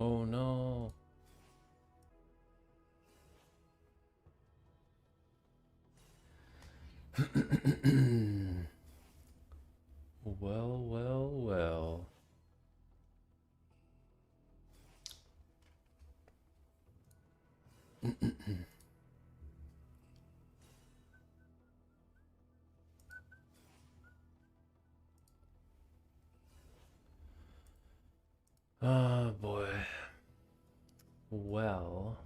Oh no. Well, well, well. Oh boy. Well.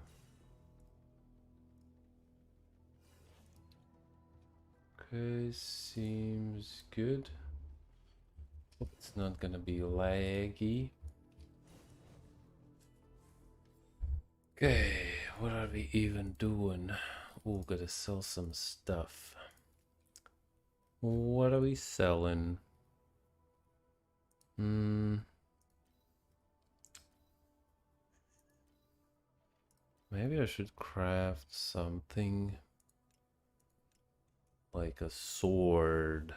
Okay, seems good. Hope it's not gonna be laggy. Okay, what are we even doing? Oh, gotta sell some stuff. What are we selling? Maybe I should craft something like a sword.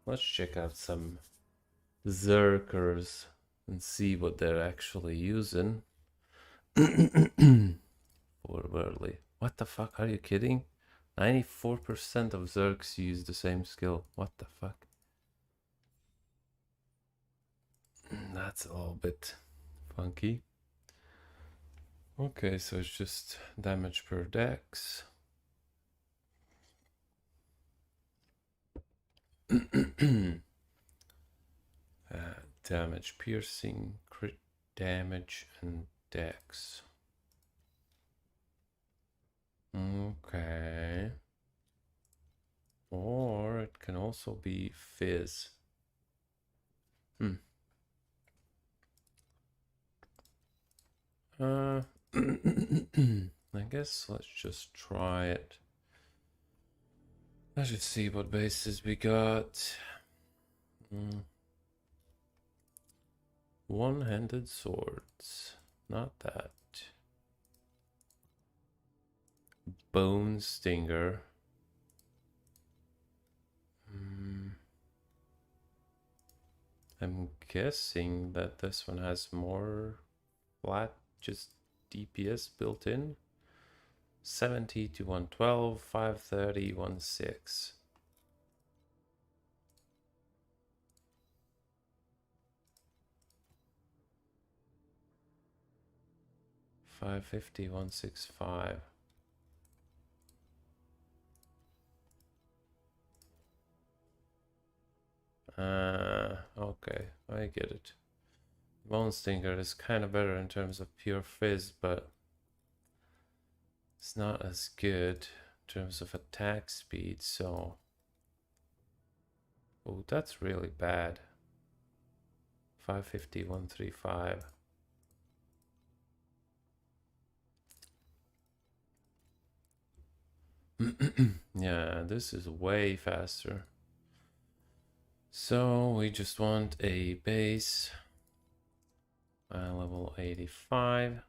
Let's check out some Zerkers and see what they're actually using. Forwardly. What the fuck? Are you kidding? 94% of Zerks use the same skill. What the fuck? That's a little bit funky. Okay, so it's just damage per dex. Damage piercing, crit damage, and dex. Okay. Or it can also be fizz. I guess let's just try it. Let's just see what bases we got. One-handed swords. Not that. Bone stinger. I'm guessing that this one has more flat, just DPS built in. 70 to 112, 530, 16. 550, 165. Okay, I get it. Bone Stinger is kind of better in terms of pure fizz, but it's not as good in terms of attack speed, so... Oh, that's really bad. 550, 135. Yeah, this is way faster. So we just want a base. Level 85.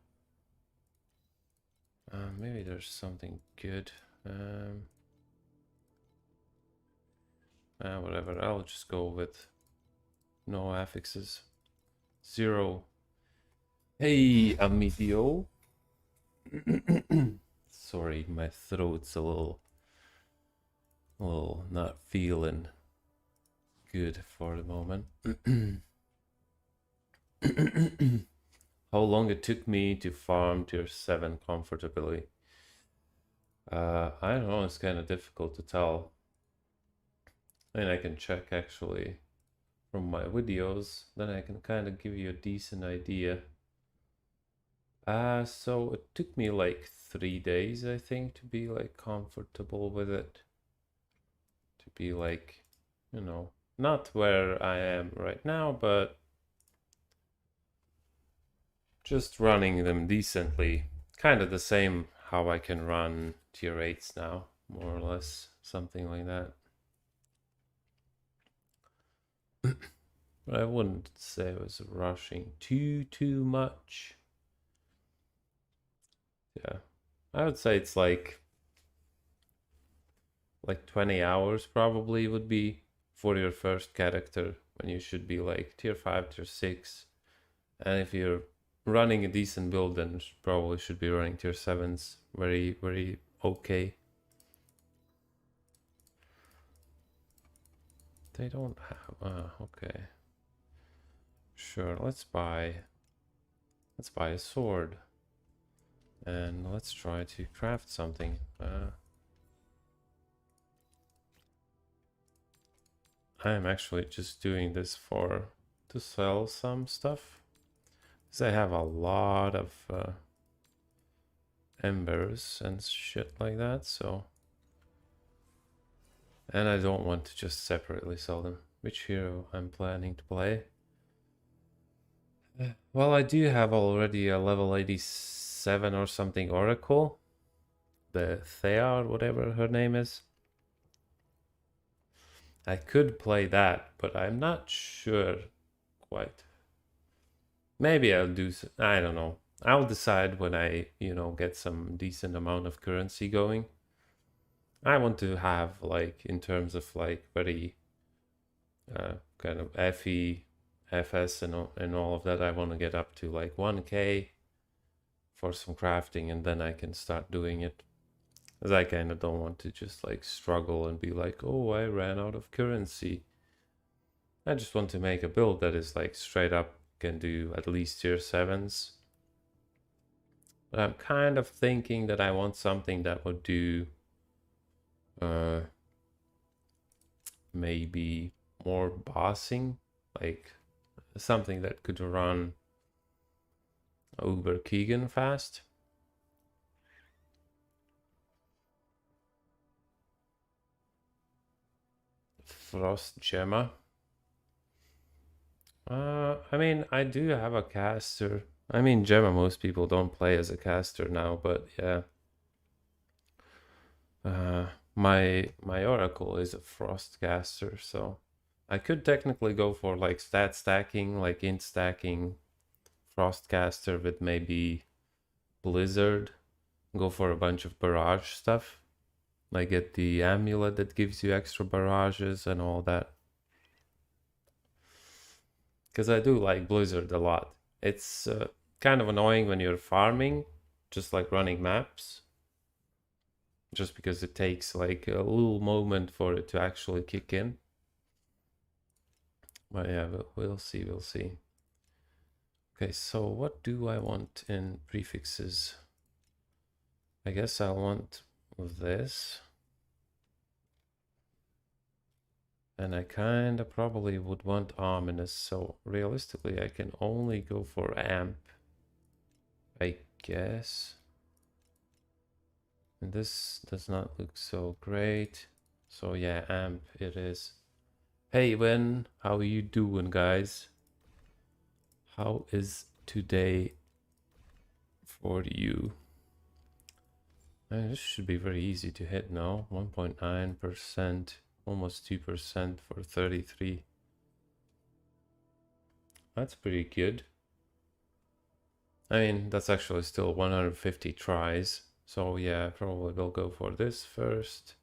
Maybe there's something good. Whatever, I'll just go with no affixes. 0. Hey, amigo. Sorry, my throat's a little not feeling good for the moment. How long it took me to farm tier 7 comfortably? I don't know, it's kind of difficult to tell. I mean, I can check actually from my videos, then I can kind of give you a decent idea. So it took me like 3 days, I think, to be like comfortable with it. To be like, you know, not where I am right now, but just running them decently. Kind of the same how I can run tier 8s now, more or less, something like that. But I wouldn't say I was rushing too much. Yeah, I would say it's like 20 hours probably would be for your first character when you should be like tier 5, tier 6. And if you're running a decent build, then probably should be running tier 7s. Very, very okay. They don't have... okay. Sure, let's buy a sword. And let's try to craft something. I'm actually just doing this to sell some stuff. Because I have a lot of embers and shit like that, so... And I don't want to just separately sell them. Which hero I'm planning to play? Well, I do have already a level 87 or something Oracle. The Thea, whatever her name is. I could play that, but I'm not sure quite. Maybe I'll do... I don't know. I'll decide when I, get some decent amount of currency going. I want to have, like, in terms of, like, very kind of FE, FS and all of that, I want to get up to, like, 1k for some crafting, and then I can start doing it. Because I kind of don't want to just, like, struggle and be like, oh, I ran out of currency. I just want to make a build that is, like, straight up can do at least tier 7s. But I'm kind of thinking that I want something that would do maybe more bossing, like something that could run Uber Keegan fast. Frost Gemma. I mean, I do have a caster. I mean, Gemma, most people don't play as a caster now, but yeah. My Oracle is a Frost caster, so I could technically go for like stat stacking, like int stacking Frost caster with maybe Blizzard. Go for a bunch of barrage stuff. Like get the amulet that gives you extra barrages and all that. Because I do like Blizzard a lot. It's kind of annoying when you're farming, just like running maps. Just because it takes like a little moment for it to actually kick in. But yeah, we'll see, we'll see. Okay, so what do I want in prefixes? I guess I want this. And I kind of probably would want ominous, so realistically I can only go for amp, I guess. And this does not look so great. So yeah, amp it is. Hey Wen, how are you doing, guys? How is today for you? This should be very easy to hit now. 1.9%, almost 2% for 33. That's pretty good. I mean, that's actually still 150 tries. So yeah, probably we'll go for this first.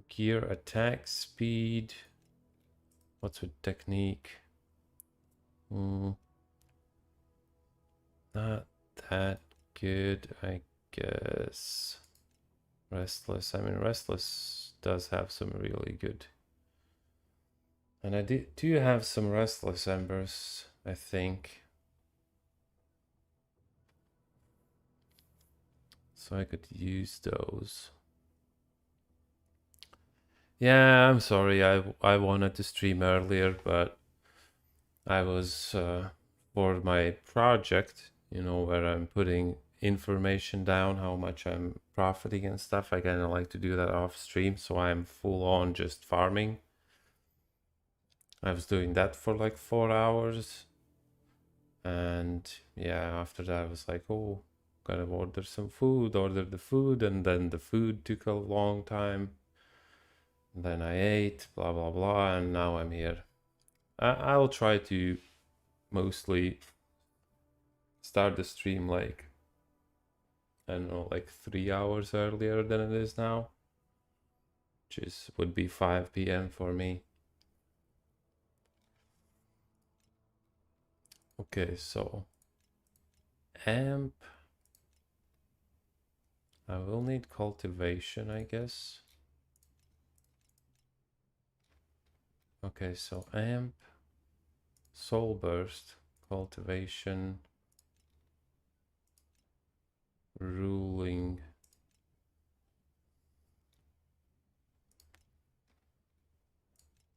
Gear, attack, speed. What's with technique? Not that good, I guess. Restless. I mean, Restless does have some really good. And I do have some Restless Embers, I think. So I could use those. Yeah, I'm sorry. I wanted to stream earlier, but I was for my project, where I'm putting information down, how much I'm profiting and stuff. I kind of like to do that off stream, so I'm full on just farming. I was doing that for like 4 hours. And yeah, after that I was like, oh, gotta order some food, order the food, and then the food took a long time. And then I ate, blah, blah, blah, and now I'm here. I'll try to mostly start the stream like, I don't know, like 3 hours earlier than it is now. Which would be 5 p.m. for me. Okay, so amp. I will need cultivation, I guess. Okay, so amp, soul burst, cultivation, ruling.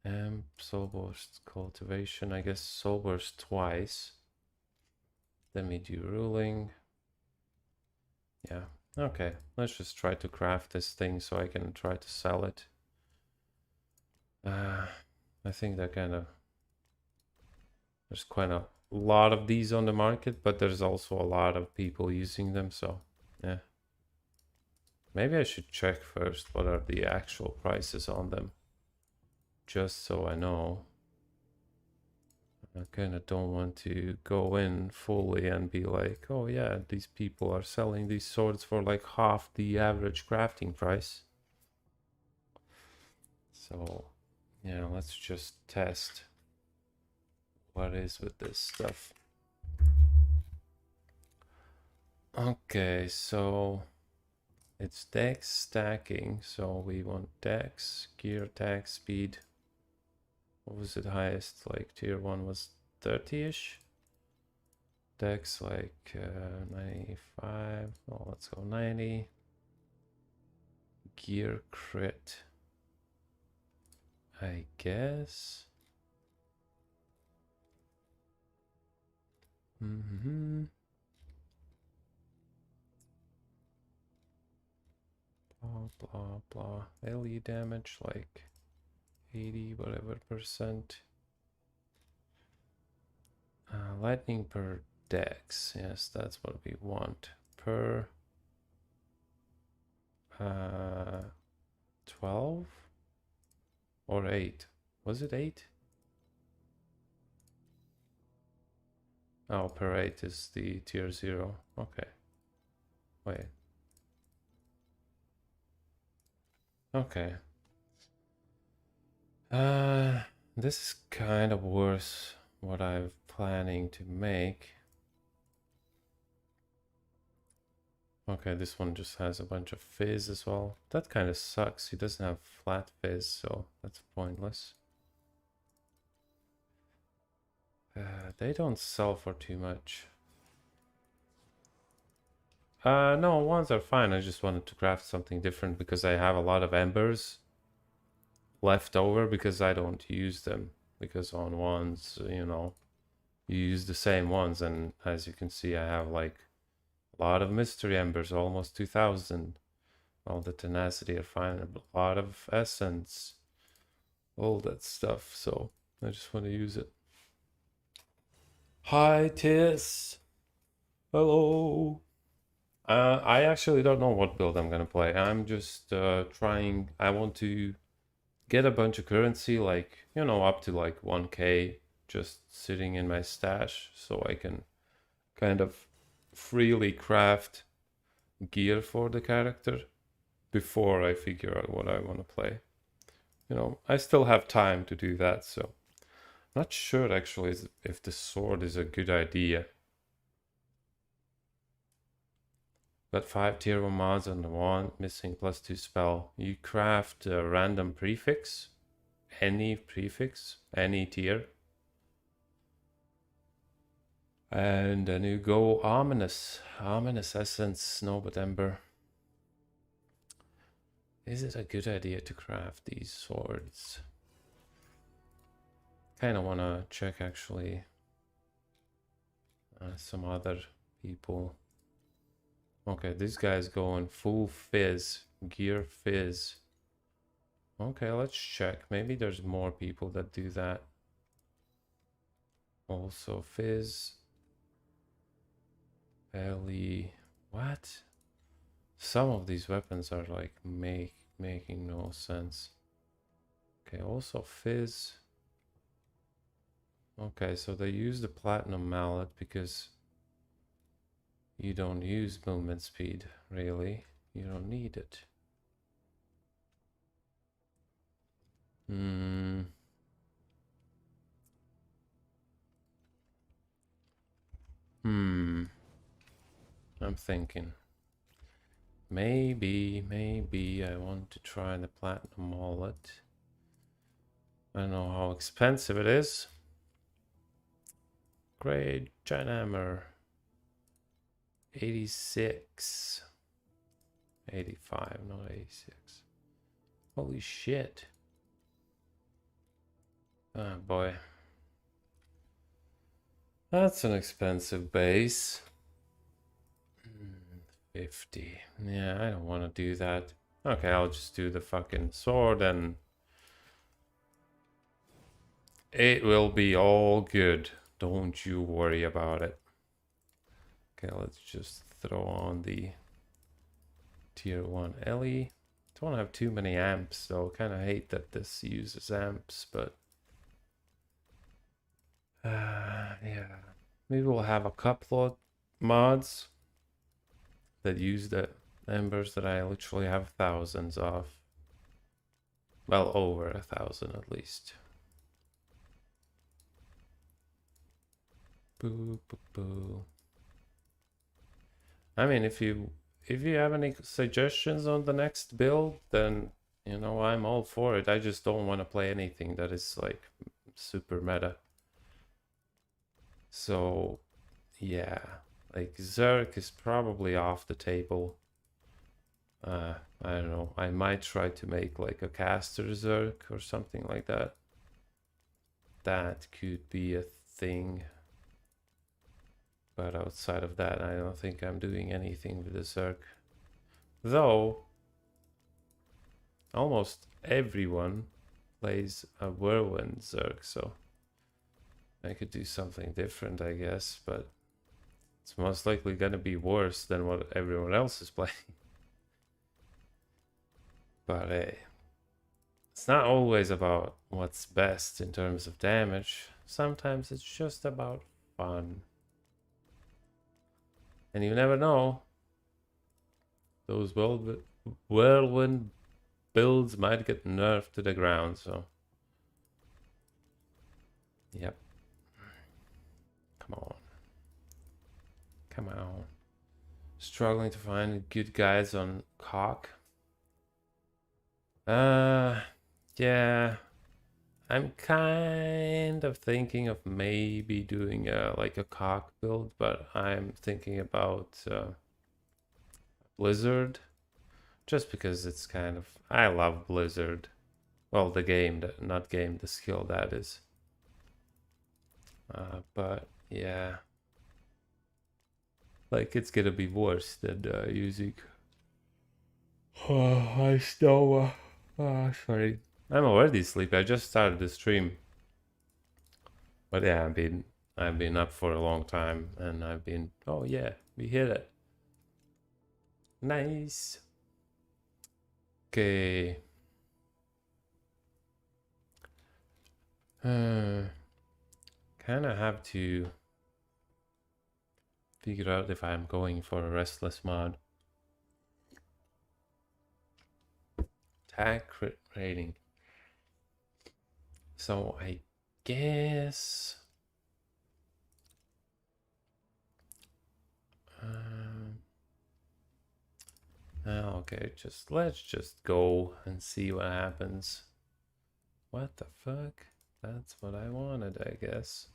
Amp, soul burst, cultivation. I guess soul burst twice. Then we do ruling. Yeah, okay. Let's just try to craft this thing so I can try to sell it. I think that kind of... There's quite a lot of these on the market, but there's also a lot of people using them, so yeah. Maybe I should check first what are the actual prices on them, just so I know. I kind of don't want to go in fully and be like, oh yeah, these people are selling these swords for like half the average crafting price. So yeah, let's just test what is with this stuff. Okay, so it's dex stacking, so we want dex, gear attack, speed. What was it highest? Like tier 1 was 30-ish. Dex like 95. Oh, let's go 90. Gear crit, I guess. Blah, blah, blah. LE damage like 80 whatever percent. Lightning per dex. Yes, that's what we want. Per 12 or 8. Was it 8? Oh, per 8 is the tier 0. Okay. Wait. Okay. This is kind of worse what I'm planning to make. Okay, this one just has a bunch of fizz as well. That kind of sucks. He doesn't have flat fizz, so that's pointless. They don't sell for too much. No, ones are fine. I just wanted to craft something different because I have a lot of embers left over because I don't use them. Because on ones, you know, you use the same ones, and as you can see, I have like a lot of mystery embers, almost 2,000. All the tenacity are fine, a lot of essence, all that stuff. So I just want to use it. Hi, Tis. Hello. I actually don't know what build I'm gonna play. I'm just trying. I want to get a bunch of currency, like, you know, up to like 1k, just sitting in my stash, so I can kind of freely craft gear for the character before I figure out what I want to play. You know, I still have time to do that, so I'm not sure actually if the sword is a good idea. Got 5 tier 1 mods on the one, missing +2 spell. You craft a random prefix, any tier. And then you go ominous essence, snow but ember. Is it a good idea to craft these swords? Kind of want to check actually some other people. Okay, this guy's going full fizz, gear fizz. Okay, let's check. Maybe there's more people that do that. Also fizz. Belly. What? Some of these weapons are like making no sense. Okay, also fizz. Okay, so they use the platinum mallet because you don't use movement speed, really. You don't need it. I'm thinking. Maybe I want to try the platinum wallet. I don't know how expensive it is. Great giant hammer. 86. 85, not 86. Holy shit. Oh boy. That's an expensive base. 50. Yeah, I don't want to do that. Okay, I'll just do the fucking sword and it will be all good. Don't you worry about it. Okay, let's just throw on the tier 1 Ellie. Don't have too many amps though. Kind of hate that this uses amps, but yeah. Maybe we'll have a couple of mods that use the embers that I literally have thousands of. Well, over 1,000 at least. Boo, boo, boo. I mean, if you have any suggestions on the next build, then you know I'm all for it. I just don't want to play anything that is like super meta. So yeah, like Zerk is probably off the table. I don't know. I might try to make like a caster Zerk or something like that. That could be a thing. But outside of that, I don't think I'm doing anything with the Zerk. Though, almost everyone plays a Whirlwind Zerg, so I could do something different, I guess, but it's most likely gonna be worse than what everyone else is playing. But hey, it's not always about what's best in terms of damage. Sometimes it's just about fun. And you never know. Those whirlwind builds might get nerfed to the ground, so. Yep. Come on. Come on. Struggling to find good guides on cock. Yeah. I'm kind of thinking of maybe doing like a cock build, but I'm thinking about Blizzard, just because it's kind of, I love Blizzard. Well, the game, not game, the skill that is. But yeah, like it's gonna be worse than using. Oh, I still. Sorry. I'm already sleepy. I just started the stream. But yeah, I've been up for a long time, and I've been. Oh yeah, we hit it. Nice. Okay. Kind of have to figure out if I'm going for a restless mod. Attack crit rating. So I guess. Okay, let's just go and see what happens. What the fuck? That's what I wanted, I guess.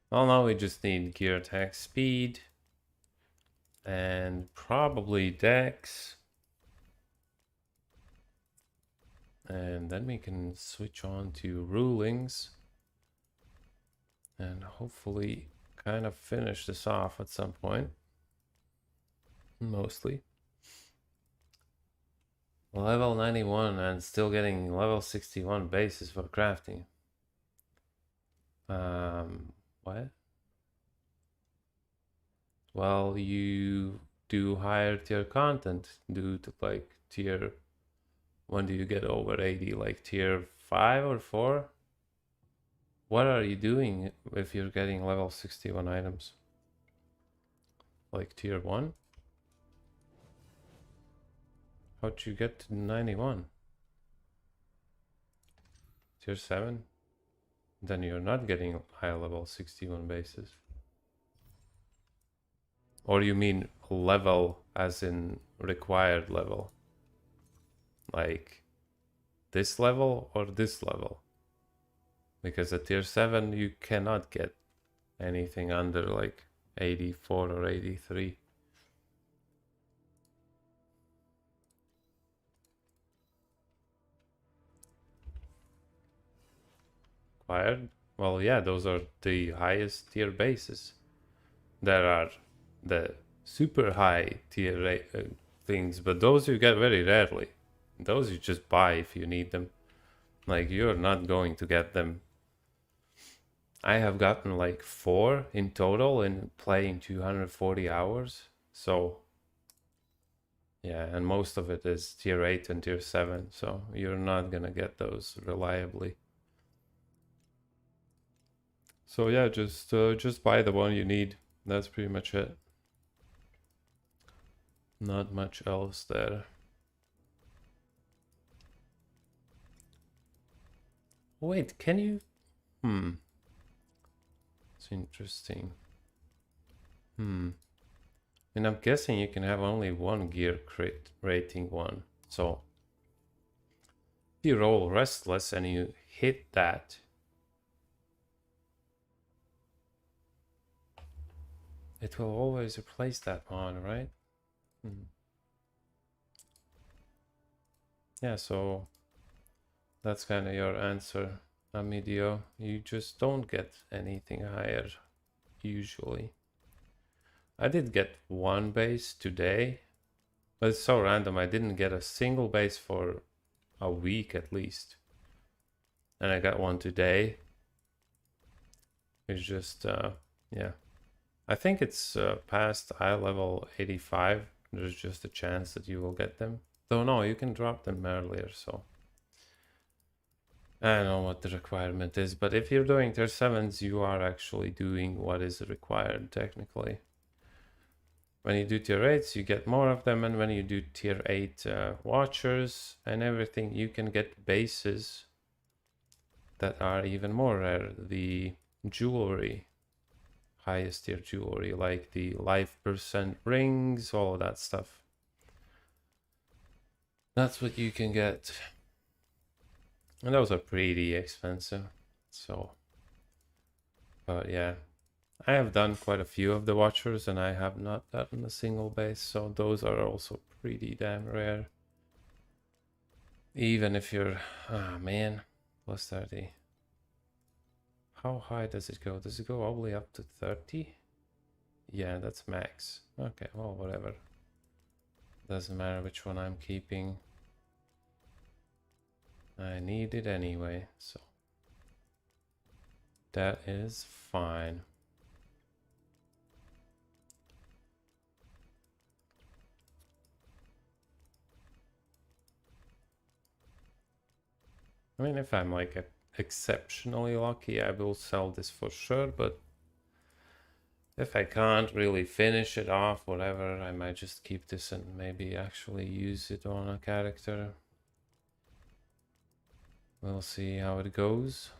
Well, now we just need gear attack speed and probably dex. And then we can switch on to rulings and hopefully kind of finish this off at some point. Mostly. Level 91 and still getting level 61 bases for crafting. What? Well, you do higher tier content due to like tier. When do you get over 80? Like tier 5 or 4? What are you doing if you're getting level 61 items? Like tier 1? How'd you get to 91? Tier 7? Then you're not getting high level 61 bases. Or you mean level as in required level? Like this level or this level? Because at tier 7 you cannot get anything under like 84 or 83. Required? Well, yeah, those are the highest tier bases. There are the super high tier things, but those you get very rarely. Those you just buy if you need them. Like, you're not going to get them. I have gotten like 4 in total in playing 240 hours. So, yeah, and most of it is tier 8 and tier 7. So, you're not gonna get those reliably. So, yeah, just buy the one you need. That's pretty much it. Not much else there. Wait, can you? It's interesting. And I'm guessing you can have only one gear crit rating one. So if you roll restless and you hit that, it will always replace that one, right? Yeah, so that's kind of your answer, Amidio. You just don't get anything higher, usually. I did get one base today, but it's so random. I didn't get a single base for a week at least. And I got one today. It's just, yeah. I think it's past eye level 85. There's just a chance that you will get them. Though no, you can drop them earlier, so. I don't know what the requirement is, but if you're doing tier 7s, you are actually doing what is required, technically. When you do tier 8s, you get more of them, and when you do tier 8 watchers and everything, you can get bases that are even more rare. The jewelry, highest tier jewelry, like the life percent rings, all of that stuff. That's what you can get. And those are pretty expensive, so. But yeah, I have done quite a few of the watchers and I have not gotten a single base, so those are also pretty damn rare. Even if you're, ah man, plus 30. How high does it go? Does it go all the way up to 30? Yeah, that's max. Okay, well, whatever. Doesn't matter which one I'm keeping. I need it anyway, so that is fine. I mean, if I'm like exceptionally lucky, I will sell this for sure, but if I can't really finish it off, whatever, I might just keep this and maybe actually use it on a character. We'll see how it goes.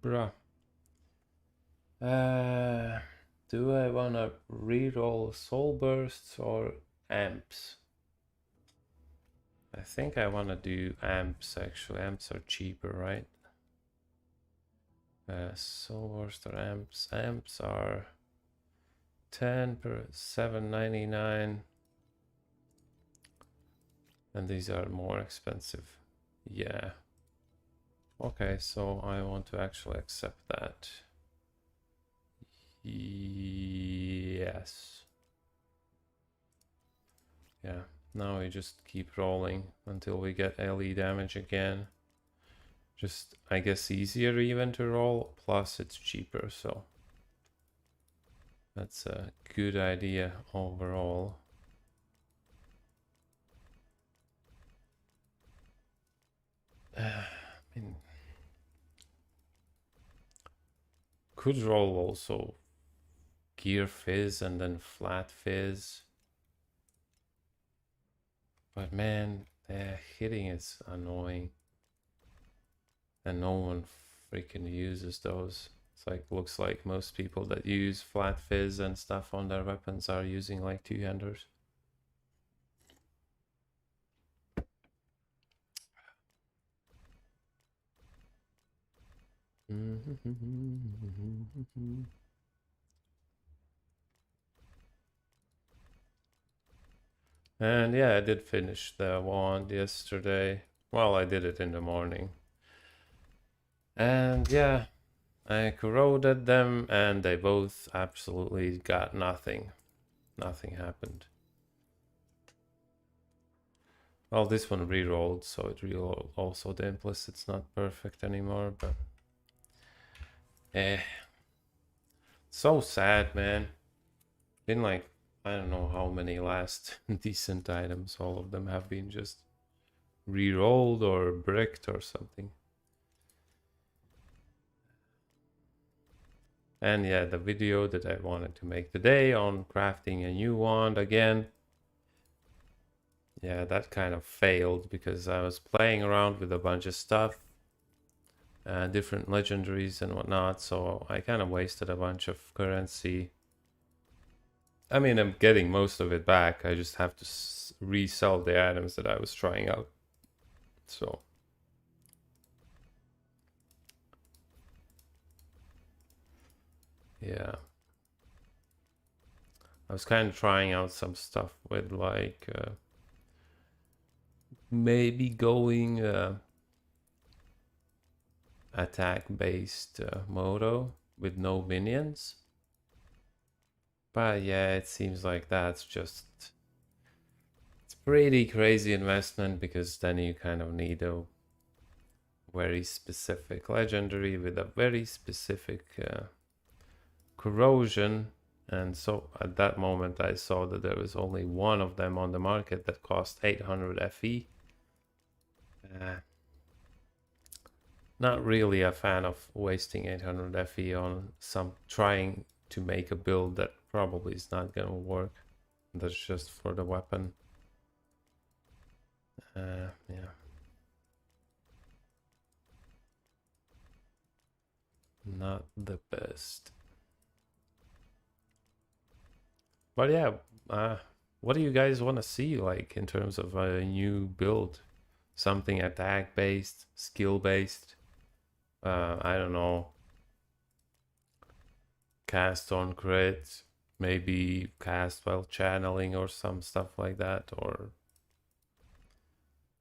Bruh. Do I wanna reroll soul bursts or amps? I think I wanna do amps actually. Amps are cheaper, right? Soul burst or amps. Amps are 10 per 7.99. And these are more expensive. Yeah. Okay, so I want to actually accept that. Yes. Yeah, now we just keep rolling until we get LE damage again. Just, I guess, easier even to roll, plus it's cheaper, so that's a good idea overall. I mean, could roll also gear fizz and then flat fizz. But man, the hitting is annoying. And no one freaking uses those. It's like, looks like most people that use flat fizz and stuff on their weapons are using like two-handers. And yeah, I did finish the wand yesterday. Well, I did it in the morning. And yeah, I corroded them and they both absolutely got nothing. Nothing happened. Well, this one re-rolled, so it re-rolled also the implicit's not perfect anymore, but so sad, man. Been like, I don't know how many last decent items, all of them have been just re-rolled or bricked or something. And yeah, the video that I wanted to make today on crafting a new wand again. Yeah, that kind of failed because I was playing around with a bunch of stuff, different legendaries and whatnot, so I kind of wasted a bunch of currency. I mean, I'm getting most of it back. I just have to resell the items that I was trying out. So yeah, I was kind of trying out some stuff with like maybe going attack based moto with no minions, but yeah, it seems like that's just, it's pretty crazy investment because then you kind of need a very specific legendary with a very specific corrosion. And so at that moment I saw that there was only one of them on the market that cost 800 FE. Not really a fan of wasting 800 FE on some trying to make a build that probably is not gonna work. That's just for the weapon. Yeah. Not the best. But yeah, what do you guys want to see like in terms of a new build? Something attack based, skill based. I don't know. Cast on crit, maybe cast while channeling or some stuff like that, or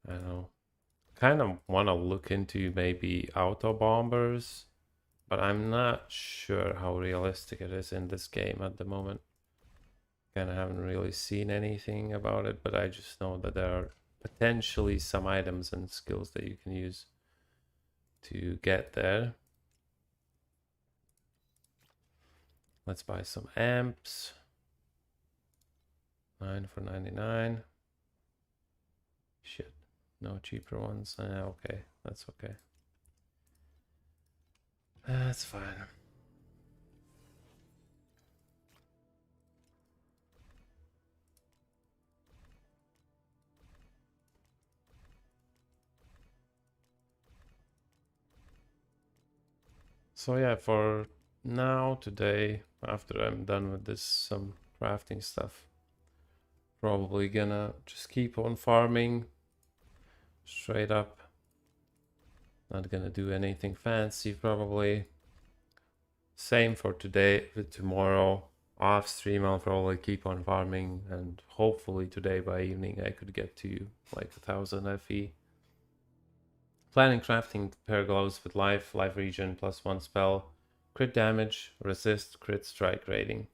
I don't know. Kind of want to look into maybe auto bombers, but I'm not sure how realistic it is in this game at the moment. Kind of haven't really seen anything about it, but I just know that there are potentially some items and skills that you can use to get there. Let's buy some amps. 9 for 99. Shit, no cheaper ones. Okay, that's okay. That's fine. So yeah, for now, today, after I'm done with this, some crafting stuff, probably gonna just keep on farming straight up. Not gonna do anything fancy probably. Same for today. With tomorrow off stream, I'll probably keep on farming, and hopefully today by evening I could get to like 1000 FE. Planning crafting pair gloves with life regen plus 1 spell, crit damage, resist, crit strike rating.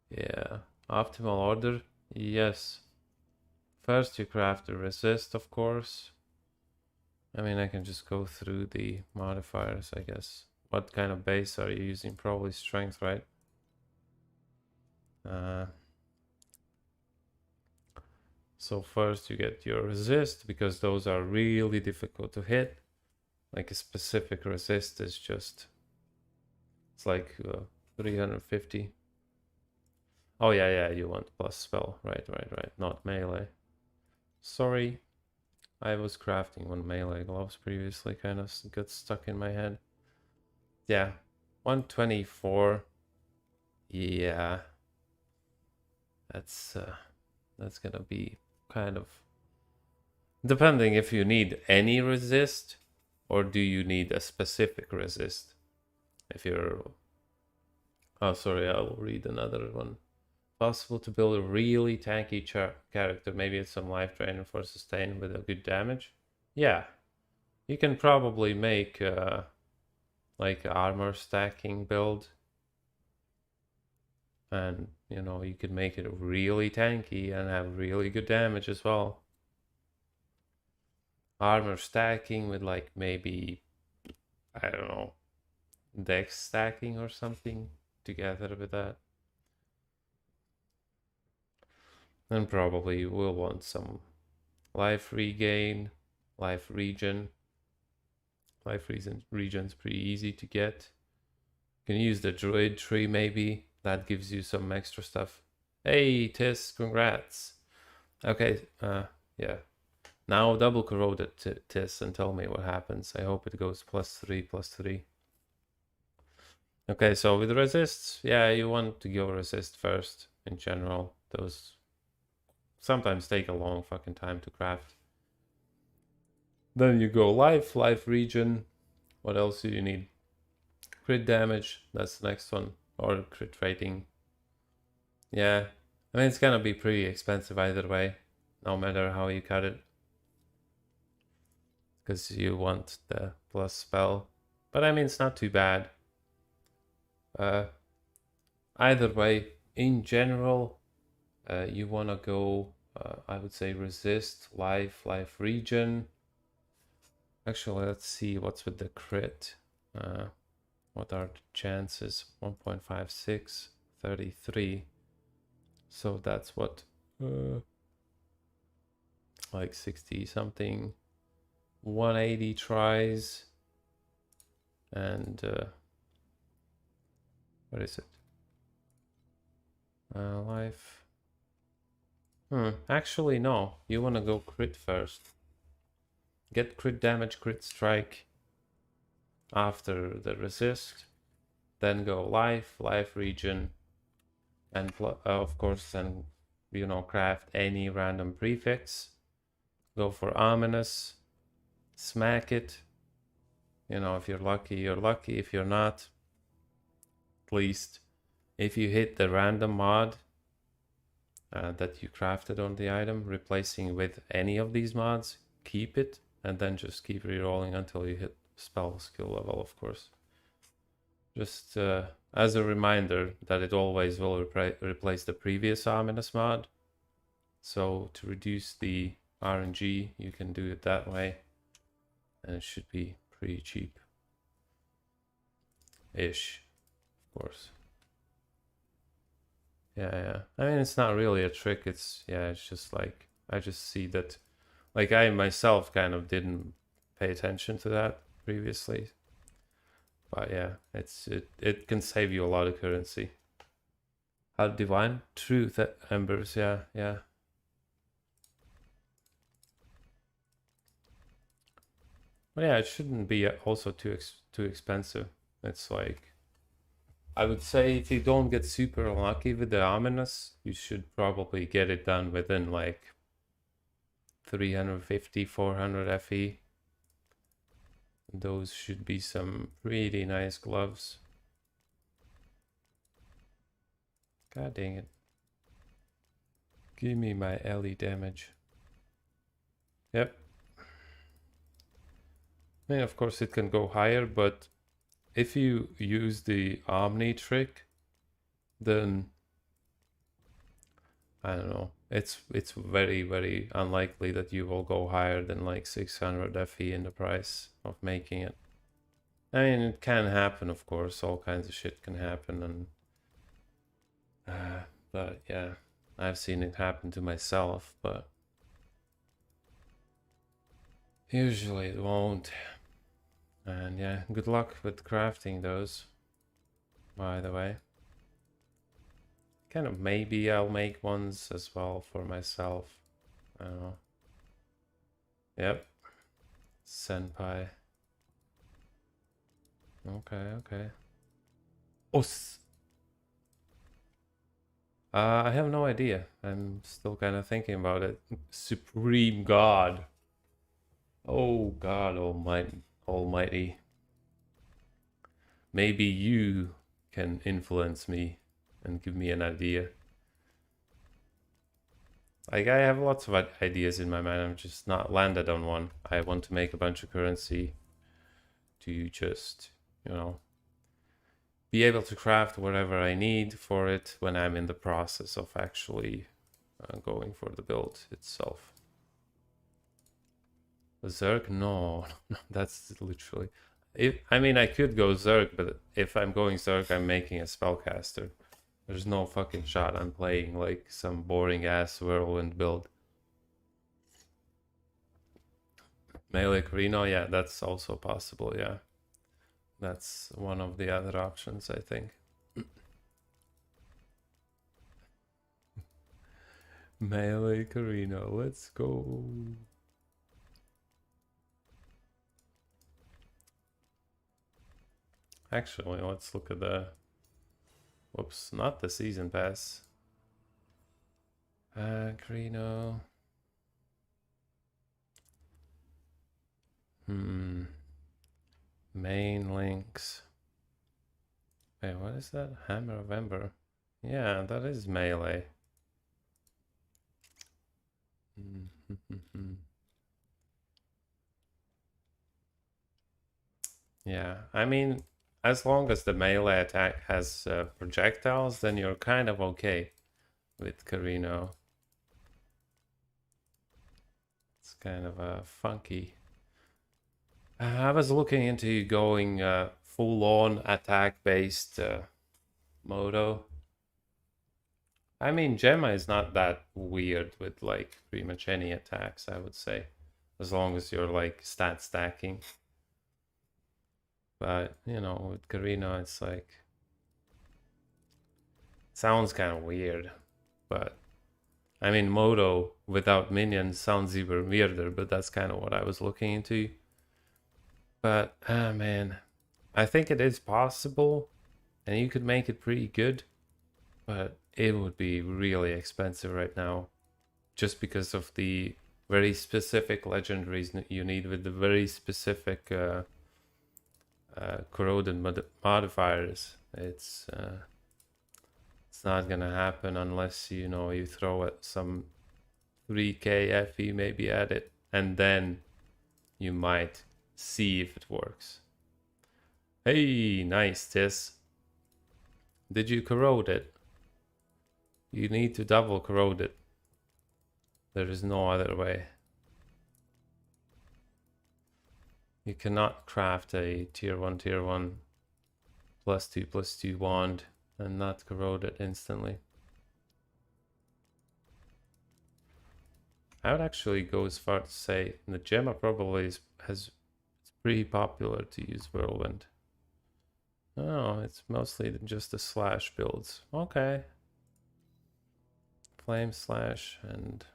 Yeah, optimal order, yes. First you craft the resist, of course. I mean, I can just go through the modifiers, I guess. What kind of base are you using? Probably strength, right? So first you get your resist, because those are really difficult to hit. Like a specific resist is just, it's like 350. Oh yeah, you want plus spell. Right. Not melee. Sorry. I was crafting one melee gloves previously, kind of got stuck in my head. Yeah. 124. Yeah. That's gonna be kind of depending if you need any resist or do you need a specific resist. If you're oh sorry, I'll read another one. Possible to build a really tanky character. Maybe it's some life drainer for sustain with a good damage. Yeah, you can probably make like armor stacking build, and you know you could make it really tanky and have really good damage as well. Armor stacking with like maybe I don't know dex stacking or something together with that. Then probably you will want some life regain, life regen. Life regen's pretty easy to get. You can use the druid tree maybe. That gives you some extra stuff. Hey, Tis, congrats. Okay, yeah. Now double corroded Tis and tell me what happens. I hope it goes +3/+3. Okay, so with resists, yeah, you want to go resist first in general. Those sometimes take a long fucking time to craft. Then you go life regen. What else do you need? Crit damage, that's the next one. Or crit rating. Yeah, I mean, it's gonna be pretty expensive either way, no matter how you cut it. Because you want the plus spell. But I mean, it's not too bad. Either way, in general, you wanna go, I would say resist, life regen. Actually, let's see what's with the crit. What are the chances? 1.56, 33. So that's what, like 60 something, 180 tries, and what is it? Life. Actually, no. You want to go crit first. Get crit damage, crit strike after the resist. Then go life regen, and of course, then you know craft any random prefix. Go for ominous. Smack it. You know, if you're lucky, you're lucky. If you're not, at least if you hit the random mod that you crafted on the item, replacing with any of these mods, keep it, and then just keep rerolling until you hit spell skill level, of course. Just as a reminder that it always will replace the previous ominous mod. So to reduce the RNG, you can do it that way, and it should be pretty cheap-ish, of course. Yeah. I mean, it's not really a trick. It's just like I just see that, like I myself kind of didn't pay attention to that previously, but yeah, it can save you a lot of currency. How divine truth embers, yeah. But yeah, it shouldn't be also too expensive. It's like, I would say if you don't get super unlucky with the ominous, you should probably get it done within like 350, 400 FE. Those should be some pretty nice gloves. God dang it. Give me my LE damage. Yep. I mean, of course it can go higher, but if you use the Omni trick, then I don't know. It's very, very unlikely that you will go higher than like 600 FE in the price of making it. I mean, it can happen, of course. All kinds of shit can happen, and but yeah, I've seen it happen to myself, but usually it won't. And yeah, good luck with crafting those, by the way. Kind of maybe I'll make ones as well for myself. I don't know. Yep. Senpai. Okay, okay. Oh, I have no idea. I'm still kind of thinking about it. Supreme God. Oh God Almighty. Maybe you can influence me and give me an idea. Like, I have lots of ideas in my mind. I'm just not landed on one. I want to make a bunch of currency to just, you know, be able to craft whatever I need for it when I'm in the process of actually going for the build itself. Zerg? No, that's literally... I mean, I could go Zerg, but if I'm going Zerg, I'm making a spellcaster. There's no fucking shot I'm playing like some boring ass whirlwind build. Melee Carino, yeah, that's also possible, yeah. That's one of the other options, I think. Melee Carino, let's go. Actually, let's look at the... Whoops, not the season pass. Carino. Main links. Wait, what is that? Hammer of Ember. Yeah, that is melee. Yeah, I mean, as long as the melee attack has projectiles, then you're kind of okay with Carino. It's kind of funky. I was looking into going full-on attack-based modo. I mean, Gemma is not that weird with like pretty much any attacks, I would say, as long as you're like stat stacking. But, you know, with Carino, it's like... Sounds kind of weird, but... I mean, Modo without minions sounds even weirder, but that's kind of what I was looking into. But, man, I think it is possible, and you could make it pretty good, but it would be really expensive right now, just because of the very specific legendaries you need with the very specific corroded modifiers. It's not gonna happen unless, you know, you throw at some 3k FE maybe at it, and then you might see if it works. Hey, nice, Tis. Did you corrode it? You need to double corrode it. There is no other way. You cannot craft a tier 1 +2/+2 wand and not corrode it instantly. I would actually go as far to say the Gemma probably it's pretty popular to use Whirlwind. Oh, it's mostly just the slash builds. Okay. Flame slash and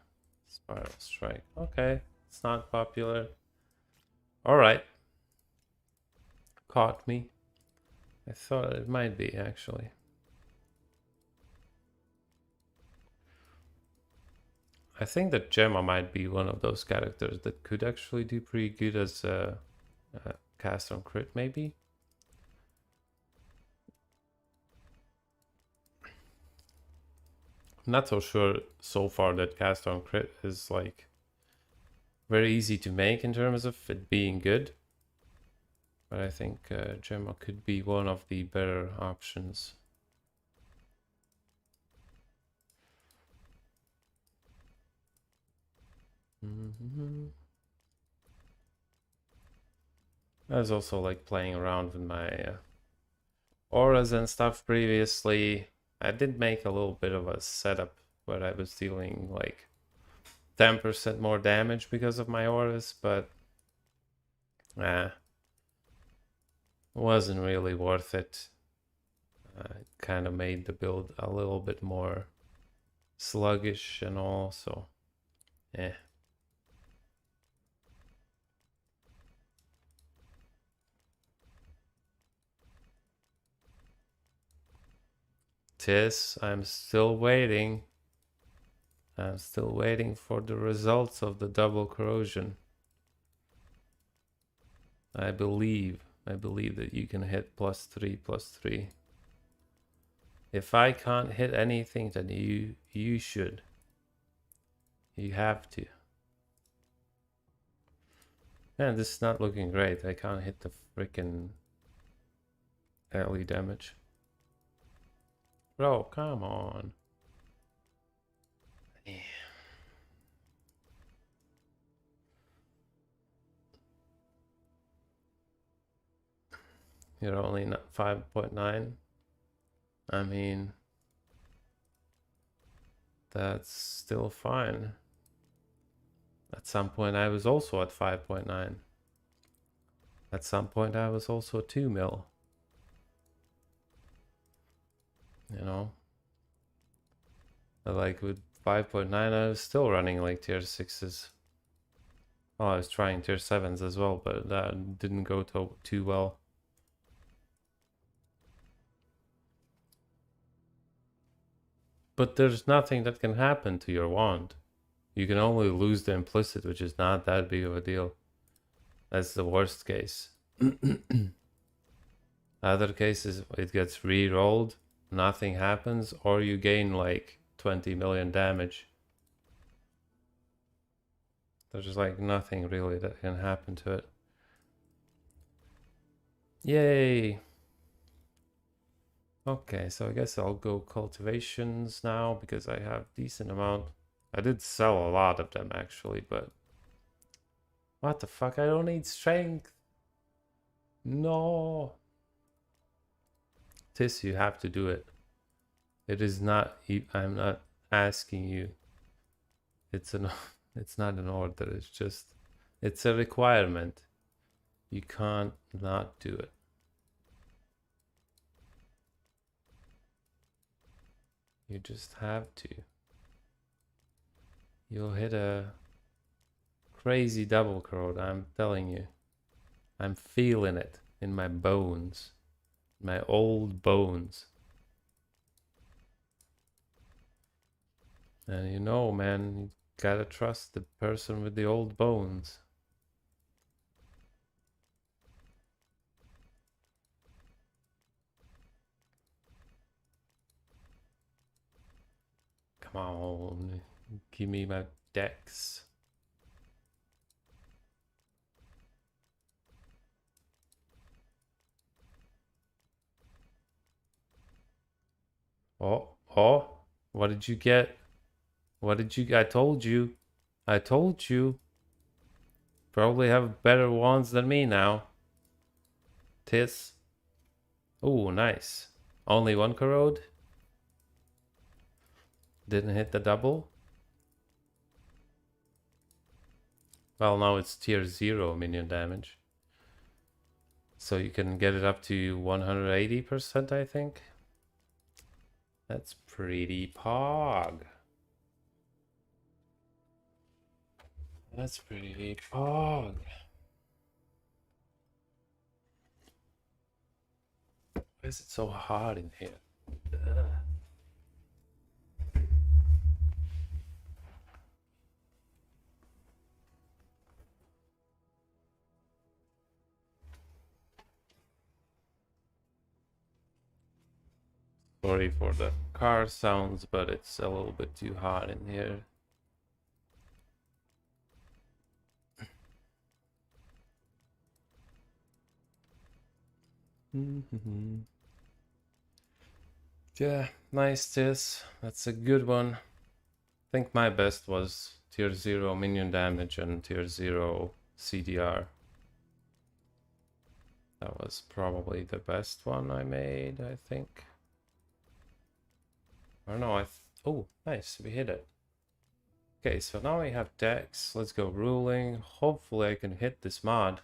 spiral strike. Okay, it's not popular. Alright. Caught me. I thought it might be, actually. I think that Gemma might be one of those characters that could actually do pretty good as a cast on crit, maybe? I'm not so sure so far that cast on crit is like very easy to make in terms of it being good. But I think Gemma could be one of the better options. I was also like playing around with my auras and stuff previously. I did make a little bit of a setup where I was dealing like 10% more damage because of my auras, but wasn't really worth it. It kind of made the build a little bit more sluggish and all, so eh. Tis, I'm still waiting. I'm still waiting for the results of the double corrosion. I believe that you can hit +3, +3. If I can't hit anything, then you should. You have to. Man, this is not looking great. I can't hit the freaking alley damage. Bro, come on. Yeah. You're only not 5.9. I mean, that's still fine. At some point I was also at 5.9. At some point I was also 2 mil. You know? But like with 5.9 I was still running like tier 6s. Well, I was trying tier 7s as well, but that didn't go too well. But there's nothing that can happen to your wand. You can only lose the implicit, which is not that big of a deal. That's the worst case. Other cases, it gets re-rolled, nothing happens, or you gain like 20 million damage. There's like nothing really that can happen to it. Yay! Okay, so I guess I'll go cultivations now because I have decent amount. I did sell a lot of them actually, but what the fuck? I don't need strength. No. Tis, you have to do it. It is not. I'm not asking you. It's an. It's not an order. It's just. It's a requirement. You can't not do it. You just have to. You'll hit a crazy double corrode, I'm telling you. I'm feeling it in my bones. My old bones. And you know, man, you gotta trust the person with the old bones. Come on, give me my decks. Oh, what did you get? What did you, I told you. I told you. Probably have better wands than me now. Tis. Oh, nice. Only one corrode? Didn't hit the double? Well, now it's tier 0 minion damage. So you can get it up to 180%, I think. That's pretty pog. That's pretty pog. Why is it so hot in here? Ugh. Sorry for the car sounds, but it's a little bit too hot in here. Yeah, nice this. That's a good one. I think my best was tier 0 minion damage and tier 0 CDR. That was probably the best one I made, I think. I don't know, oh, nice, we hit it. Okay, so now we have decks. Let's go ruling. Hopefully I can hit this mod.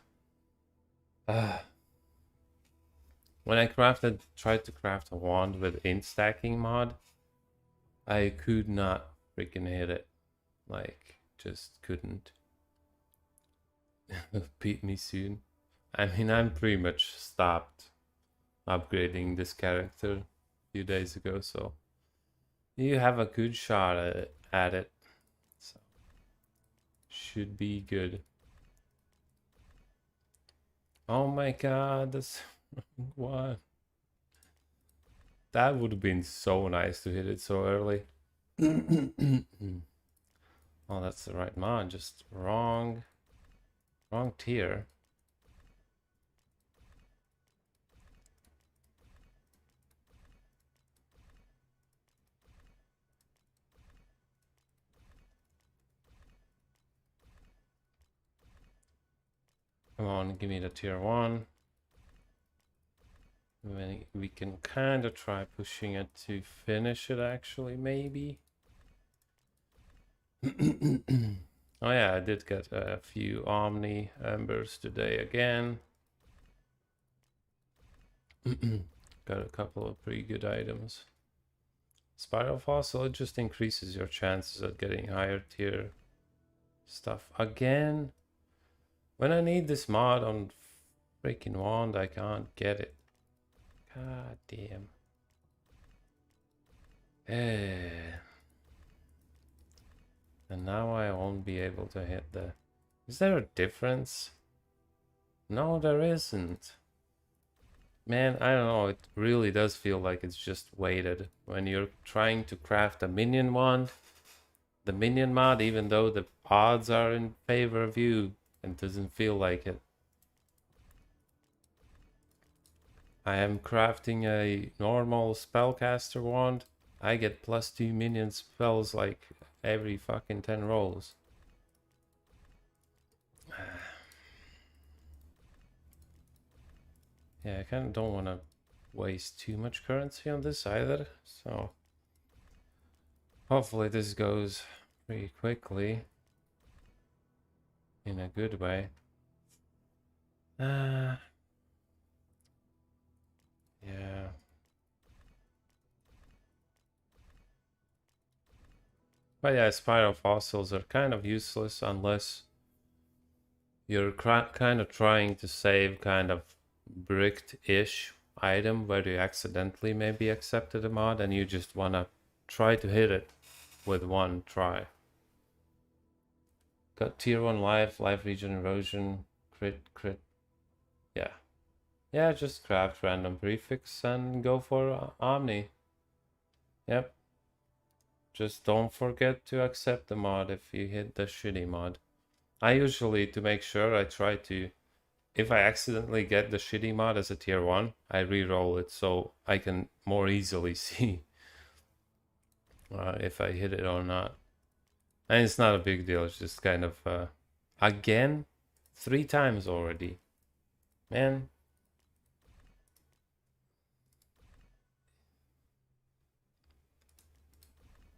When I tried to craft a wand with int stacking mod, I could not freaking hit it. Like, just couldn't. Beat me soon. I mean, I'm pretty much stopped upgrading this character a few days ago, so you have a good shot at it. So should be good. Oh my god, that's what? That would have been so nice to hit it so early. Oh, that's the right mod, just wrong tier. Come on, give me the tier 1. We can kind of try pushing it to finish it, actually, maybe. Oh yeah, I did get a few Omni Embers today again. Got a couple of pretty good items. Spiral Fossil, it just increases your chances of getting higher tier stuff again. When I need this mod on freaking wand, I can't get it. God damn. And now I won't be able to hit the... Is there a difference? No, there isn't. Man, I don't know, it really does feel like it's just weighted. When you're trying to craft a minion wand, the minion mod, even though the odds are in favor of you, it doesn't feel like it. I am crafting a normal spellcaster wand. I get +2 minion spells like every fucking 10 rolls. Yeah, I kind of don't want to waste too much currency on this either, so hopefully this goes pretty quickly in a good way. Yeah. But yeah, spiral fossils are kind of useless unless you're kind of trying to save kind of bricked-ish item where you accidentally maybe accepted a mod and you just want to try to hit it with one try. Got tier 1 life regen erosion, crit. Yeah, just craft random prefix and go for Omni. Yep. Just don't forget to accept the mod if you hit the shitty mod. I usually, to make sure, I try to... If I accidentally get the shitty mod as a tier 1, I re-roll it so I can more easily see if I hit it or not. And it's not a big deal, it's just kind of... again? 3 times already. Man.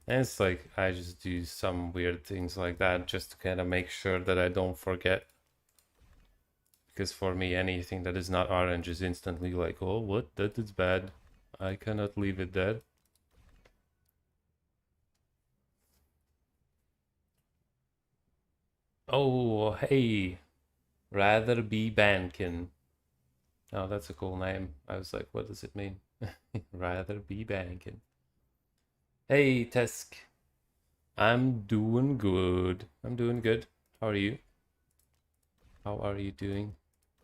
And it's like, I just do some weird things like that just to kind of make sure that I don't forget. Because for me, anything that is not orange is instantly like, oh, what? That is bad. I cannot leave it there. Oh, hey. Rather be Bankin. Oh, that's a cool name. I was like, what does it mean? Rather be Bankin. Hey, Tesk. I'm doing good. I'm doing good. How are you? How are you doing?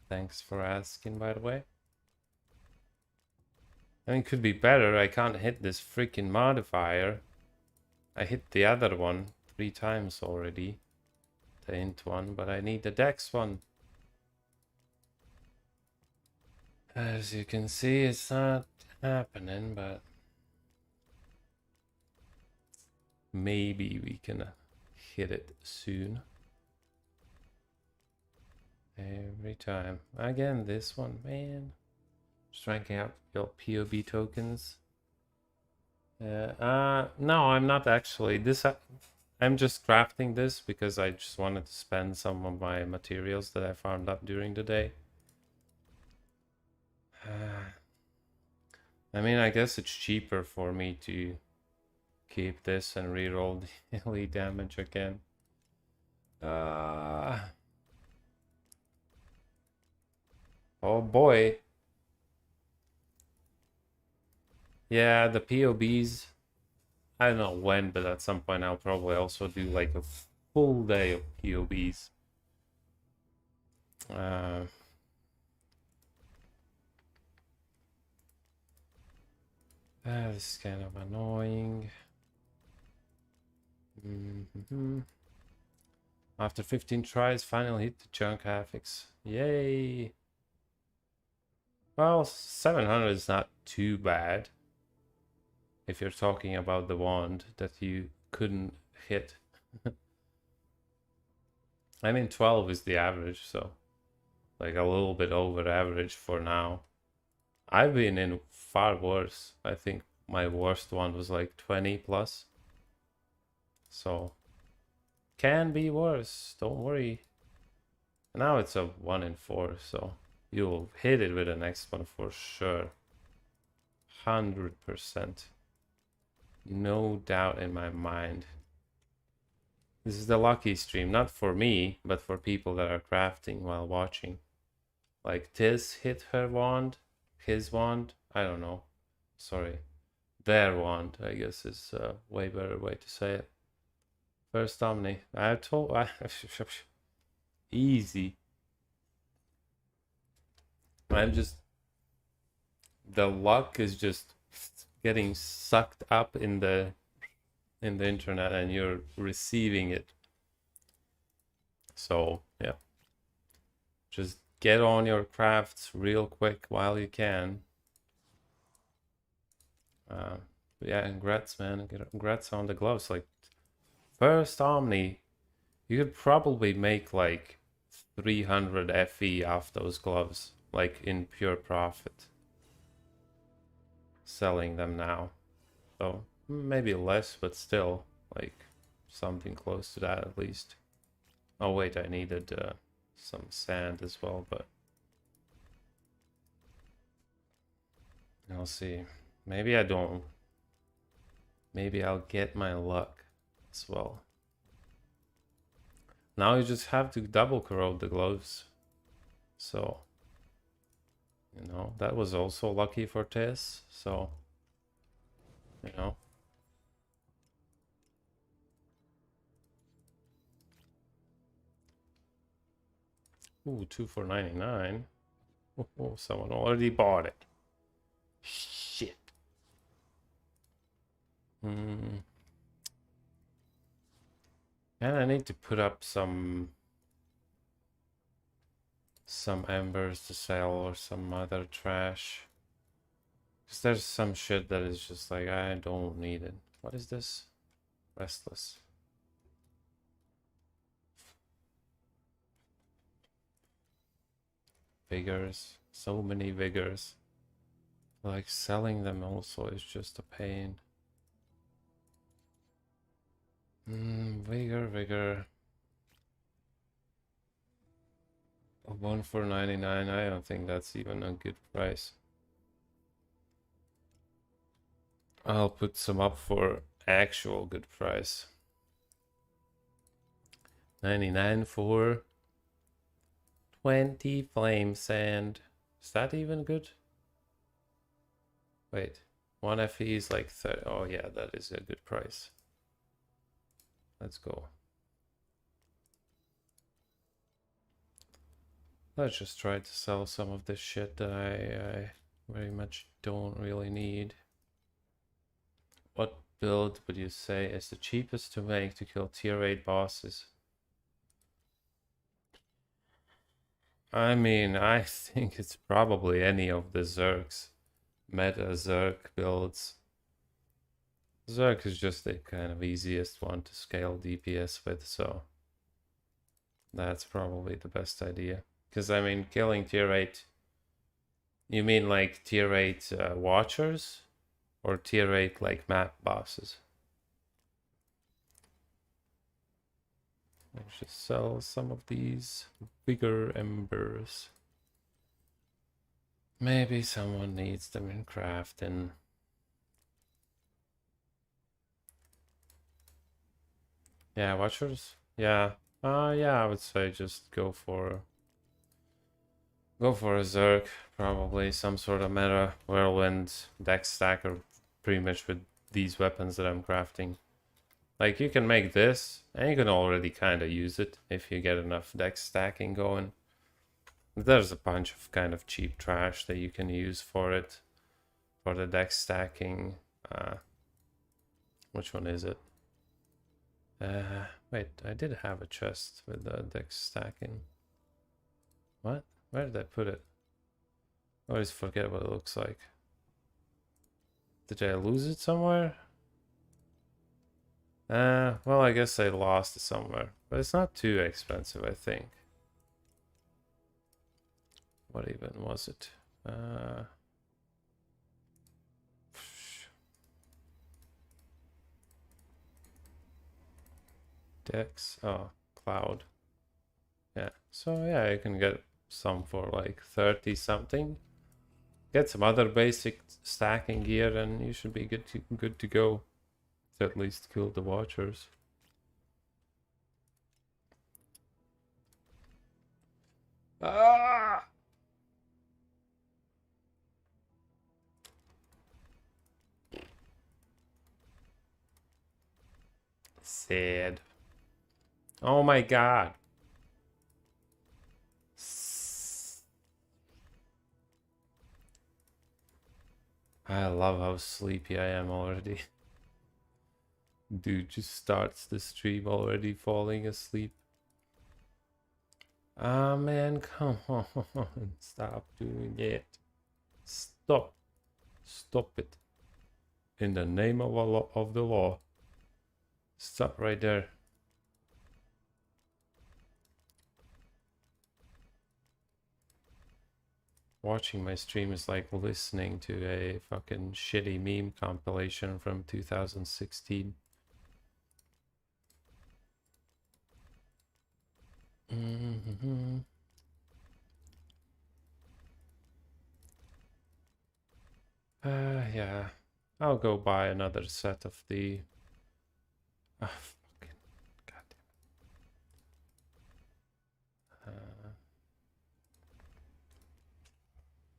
Thanks for asking, by the way. I mean, it could be better. I can't hit this freaking modifier. I hit the other one 3 times already. The int one, but I need the dex one. As you can see, it's not happening, but maybe we can hit it soon. Every time. Again, this one, man. Just ranking up your POB tokens. No, I'm not actually. I'm just crafting this because I just wanted to spend some of my materials that I farmed up during the day. I mean, I guess it's cheaper for me to keep this and reroll the elite damage again. Oh boy. Yeah, the POBs. I don't know when, but at some point I'll probably also do like a full day of POBs. That is kind of annoying. After 15 tries, finally hit the chunk affix. Yay! Well, 700 is not too bad if you're talking about the wand that you couldn't hit. I mean, 12 is the average, so like a little bit over average for now. I've been in far worse. I think my worst one was like 20 plus. So can be worse, don't worry. Now it's a 1 in 4, so you'll hit it with the next one for sure. 100%. No doubt in my mind. This is the lucky stream, not for me, but for people that are crafting while watching. Like Tiz hit her wand, his wand, I don't know. Sorry. Their wand, I guess is a way better way to say it. First Omni. Easy. I'm just, the luck is just getting sucked up in the internet and you're receiving it. So yeah, just get on your crafts real quick while you can. Yeah, congrats, man. Congrats on the gloves. Like, first Omni, you could probably make like 300 FE off those gloves, like in pure profit. Selling them now. So maybe less, but still like something close to that at least. Oh wait, I needed some sand as well, but I'll see. Maybe I don't. Maybe I'll get my luck as well. Now you just have to double corrode the gloves. So, you know, that was also lucky for Tess. So, you know. Ooh, 2 for 99. Oh, someone already bought it. Shit. And I need to put up some embers to sell or some other trash. Because there's some shit that is just like, I don't need it. What is this? Restless. Vigors. So many vigors. Like selling them also is just a pain. Vigor. 1 for 99. I don't think that's even a good price. I'll put some up for actual good price. 99 for 20 flame sand. Is that even good? Wait, 1 FE is like 30. Oh yeah, that is a good price. Let's go. Let's just try to sell some of this shit that I very much don't really need. What build would you say is the cheapest to make to kill tier 8 bosses? I mean, I think it's probably any of the Zergs. Meta Zerg builds. Zerg is just the kind of easiest one to scale DPS with, so that's probably the best idea. Because, I mean, killing tier 8... You mean like tier 8 watchers? Or tier 8 like map bosses? Let's just sell some of these bigger embers. Maybe someone needs them in crafting. Yeah, watchers? Yeah. Yeah, I would say just go for a Zerg, probably some sort of meta whirlwind deck stacker pretty much with these weapons that I'm crafting. Like you can make this and you can already kind of use it if you get enough deck stacking going. There's a bunch of kind of cheap trash that you can use for it, for the deck stacking. Which one is it? Wait, I did have a chest with the deck stacking. What? Where did I put it? I always forget what it looks like. Did I lose it somewhere? Well, I guess I lost it somewhere. But it's not too expensive, I think. What even was it? Dex. Oh, cloud. Yeah. So yeah, you can get some for like 30 something. Get some other basic stacking gear and you should be good to go. To at least kill the watchers. Ah! Sad. Oh my god. I love how sleepy I am already. Dude just starts the stream already falling asleep. Ah man, come on. Stop doing it. Stop. Stop it. In the name of the law. Stop right there. Watching my stream is like listening to a fucking shitty meme compilation from 2016. Yeah. I'll go buy another set of the... fucking... Goddamn.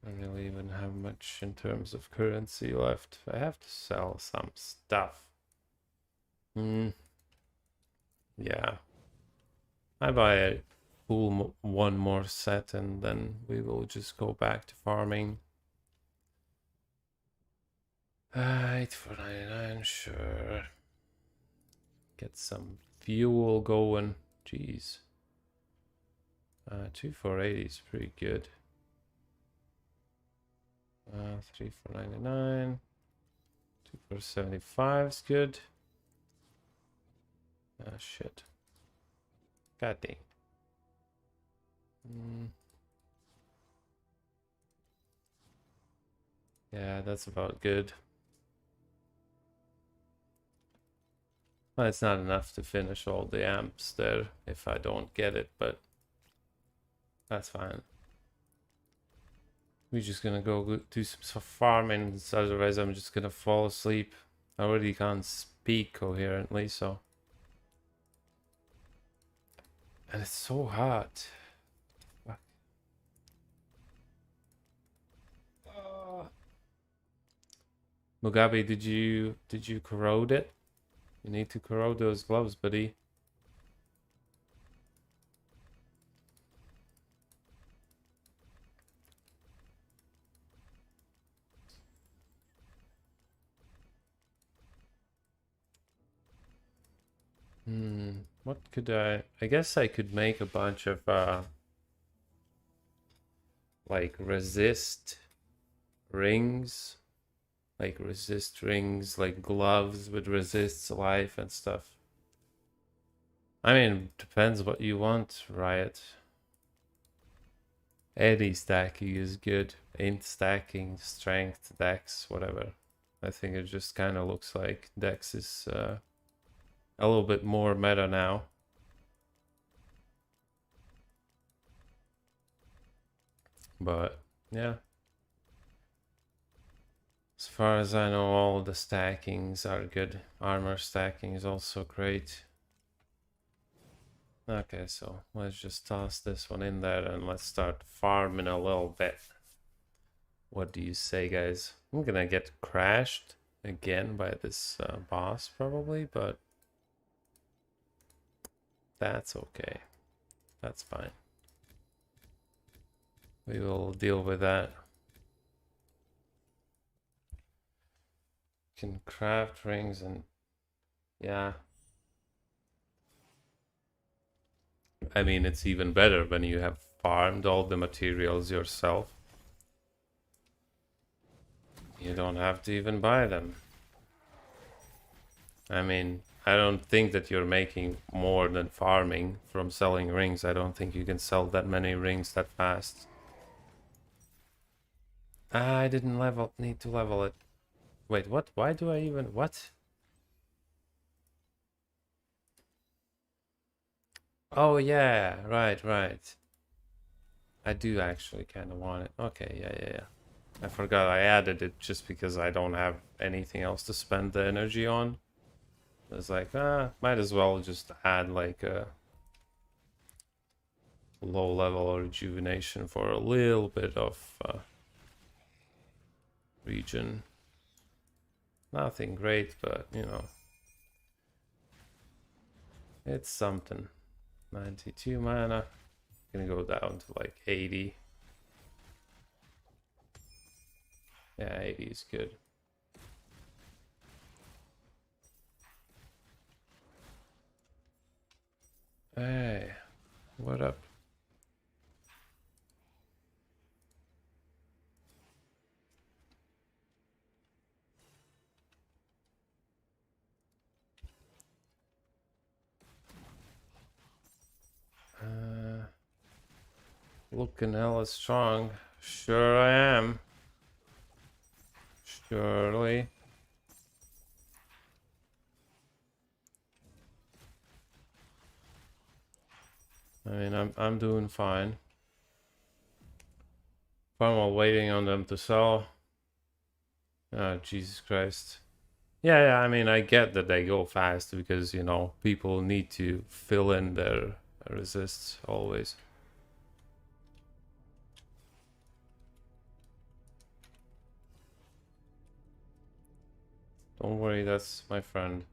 I don't really even have much in terms of currency left. I have to sell some stuff. Yeah. I buy a full one more set and then we will just go back to farming. 8 for 99, sure. Get some fuel going. Jeez. 2 for 80 is pretty good. 3 for 99. 2 for 75 is good. Ah, shit. God dang. Yeah, that's about good. Well, it's not enough to finish all the amps there if I don't get it, but that's fine. We're just gonna go do some farming, otherwise I'm just gonna fall asleep. I already can't speak coherently, so. And it's so hot. Fuck. Mugabe, did you corrode it? You need to corrode those gloves, buddy. What could I guess I could make a bunch of like resist rings, like gloves with resists life and stuff. I mean, depends what you want, Riot. Any stacking is good. Int stacking, strength, dex, whatever. I think it just kind of looks like dex is a little bit more meta now. But yeah, far as I know, all the stackings are good. Armor stacking is also great. Okay, so let's just toss this one in there and let's start farming a little bit. What do you say, guys? I'm gonna get crashed again by this boss probably, but that's okay. That's fine. We will deal with that. Can craft rings and yeah. I mean, it's even better when you have farmed all the materials yourself. You don't have to even buy them. I mean, I don't think that you're making more than farming from selling rings. I don't think you can sell that many rings that fast. I didn't need to level it. Wait, what? Why do I even... What? Oh, yeah. Right. I do actually kind of want it. Okay, yeah. I forgot I added it just because I don't have anything else to spend the energy on. It's like, might as well just add like a low level rejuvenation for a little bit of region. Nothing great, but you know, it's something. 92 mana. Gonna go down to like 80. Yeah, 80 is good. Hey, what up? Looking hella strong. Sure I am. Surely. I mean, I'm doing fine. I'm while waiting on them to sell. Oh, Jesus Christ. Yeah, I mean, I get that they go fast because, you know, people need to fill in their resists always. Don't worry, that's my friend.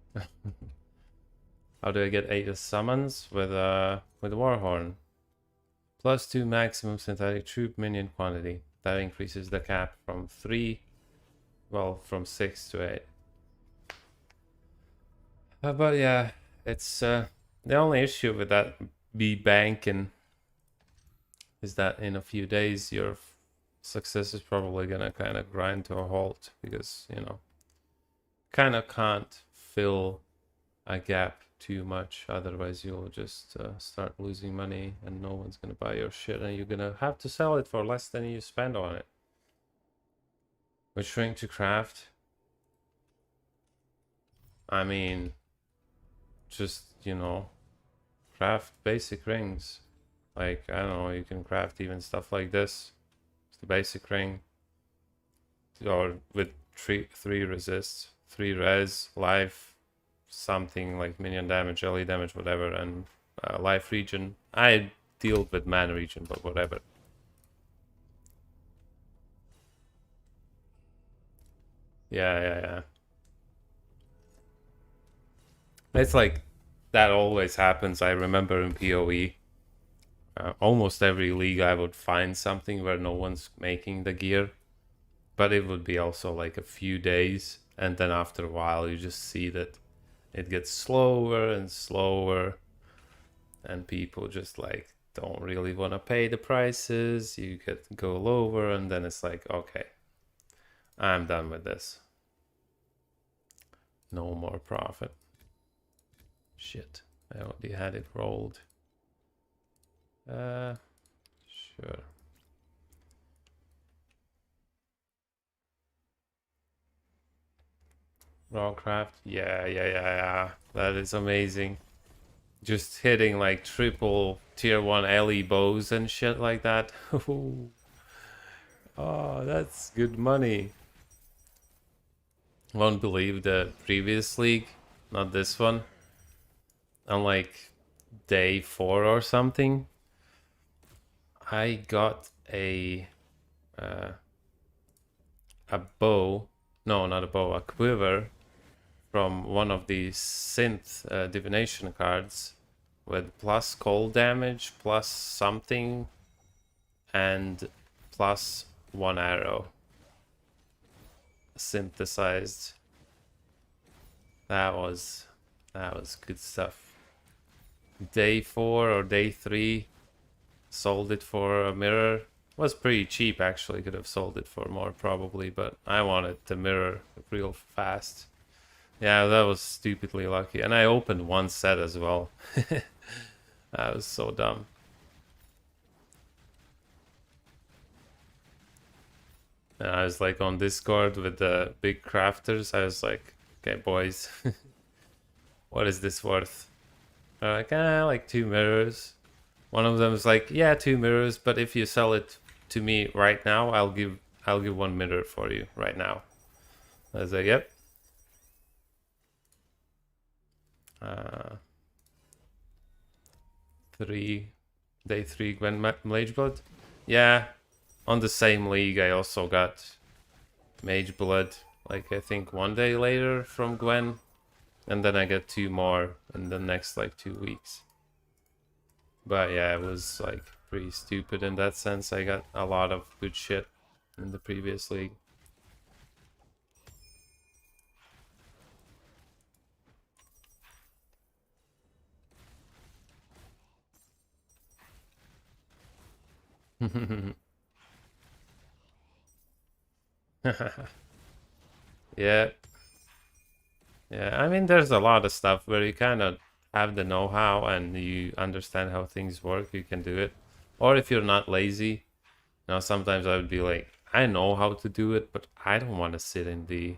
How do I get 8 summons? With Warhorn. +2 maximum synthetic troop minion quantity. That increases the cap from 3, well, from 6 to 8. But yeah, it's the only issue with that be banking is that in a few days your success is probably gonna kind of grind to a halt because, you know, kind of can't fill a gap too much, otherwise you'll just start losing money and no one's gonna buy your shit and you're gonna have to sell it for less than you spend on it. Which ring to craft? I mean, just, you know, craft basic rings. Like, I don't know, you can craft even stuff like this. It's the basic ring. Or with three resists, 3 res, life, something like minion damage, LE damage, whatever, and life regen. I deal with mana regen, but whatever. Yeah. It's like that always happens. I remember in PoE, almost every league I would find something where no one's making the gear, but it would be also like a few days, and then after a while you just see that it gets slower and slower, and people just like don't really want to pay the prices. You go lower, and then it's like, okay, I'm done with this. No more profit. Shit, I already had it rolled. Sure. Rawcraft, yeah. That is amazing. Just hitting like triple tier 1 LE bows and shit like that. Oh, that's good money. Won't believe the previous league, not this one. On like day 4 or something, I got uh, a bow. No, not a bow, a quiver from one of the synth divination cards with plus cold damage, plus something, and plus 1 arrow synthesized. That was good stuff. Day 4 or day 3, sold it for a mirror. Was pretty cheap actually, could have sold it for more probably, but I wanted the mirror real fast. Yeah, that was stupidly lucky. And I opened one set as well. That was so dumb. And I was like on Discord with the big crafters. I was like, okay, boys, what is this worth? They're like, like 2 mirrors. One of them is like, yeah, 2 mirrors, but if you sell it to me right now, I'll give 1 mirror for you right now. I was like, yep. Day 3 Gwen Mageblood. Yeah, on the same league I also got Mageblood, like I think 1 day later from Gwen, and then I get 2 more in the next like 2 weeks. But yeah, it was like pretty stupid in that sense. I got a lot of good shit in the previous league. Yeah. Yeah, I mean, there's a lot of stuff where you kind of have the know-how and you understand how things work, you can do it. Or if you're not lazy, sometimes I would be like, I know how to do it, but I don't want to sit in the...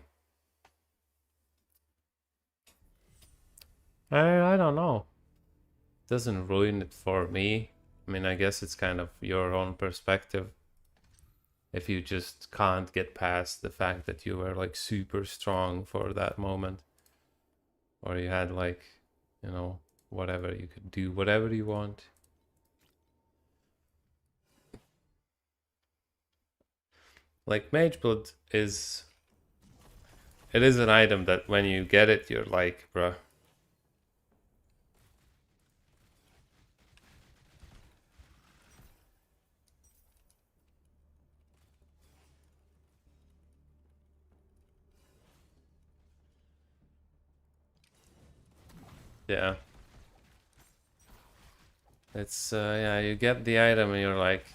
I don't know. Doesn't ruin it for me. I mean, I guess it's kind of your own perspective. If you just can't get past the fact that you were like super strong for that moment, or you had like, whatever, you could do whatever you want. Like Mageblood is... It is an item that when you get it, you're like, bruh. Yeah. It's, yeah, you get the item and you're like,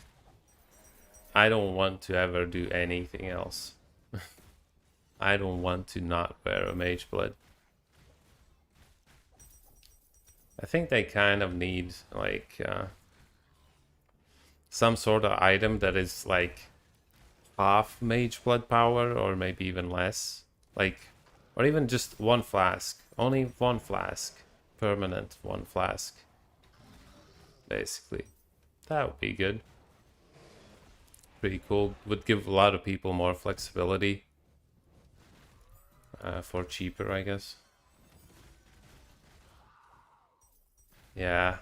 I don't want to ever do anything else. I don't want to not wear a Mageblood. I think they kind of need, like, some sort of item that is, like, half Mageblood power, or maybe even less. Like, or even just 1 flask. Only 1 flask. Permanent 1 flask. Basically. That would be good. Pretty cool. Would give a lot of people more flexibility. For cheaper, I guess. Yeah.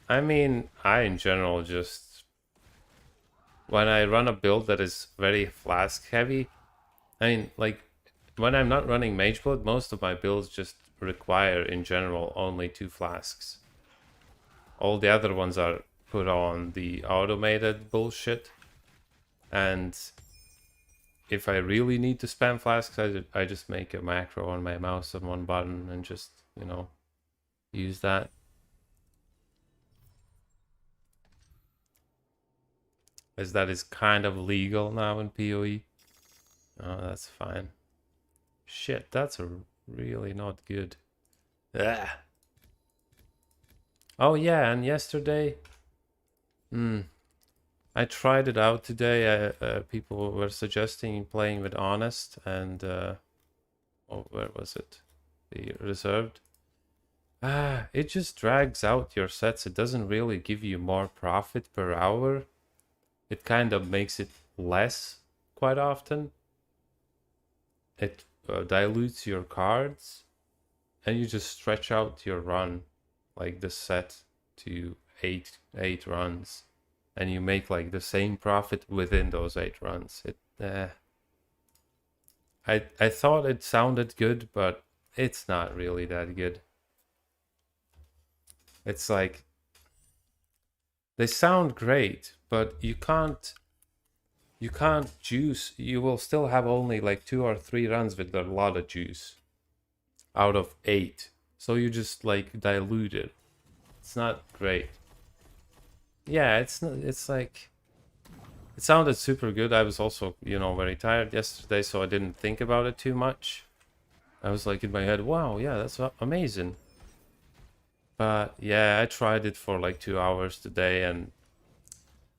I mean, I in general just... When I run a build that is very flask heavy, I mean, like, when I'm not running Mageblood, most of my builds just require, in general, only 2 flasks. All the other ones are put on the automated bullshit. And if I really need to spam flasks, I just make a macro on my mouse on 1 button and just, use that. As that is kind of legal now in PoE. Oh, that's fine. Shit, that's really not good. Ah. Oh yeah, and yesterday... I tried it out today. People were suggesting playing with Honest and... oh, where was it? The Reserved. It just drags out your sets. It doesn't really give you more profit per hour. It kind of makes it less quite often. it dilutes your cards, and you just stretch out your run, like the set, to eight runs, and you make like the same profit within those 8 runs. I thought it sounded good, but it's not really that good. It's like they sound great, but you can't juice. You will still have only like 2 or 3 runs with a lot of juice out of 8. So you just like dilute it. It's not great. Yeah, it's not, it's like it sounded super good. I was also, very tired yesterday, so I didn't think about it too much. I was like in my head, wow, yeah, that's amazing. But yeah, I tried it for like 2 hours today, and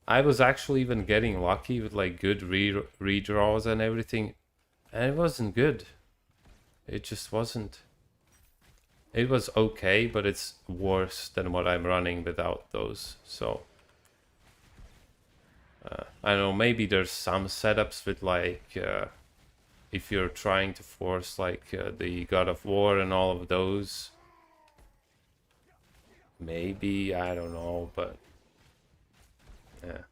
I was actually even getting lucky with like good redraws and everything, and it wasn't good. It just wasn't. It was okay, but it's worse than what I'm running without those. So I don't know. Maybe there's some setups with like if you're trying to force like the God of War and all of those. Maybe, I don't know, but yeah.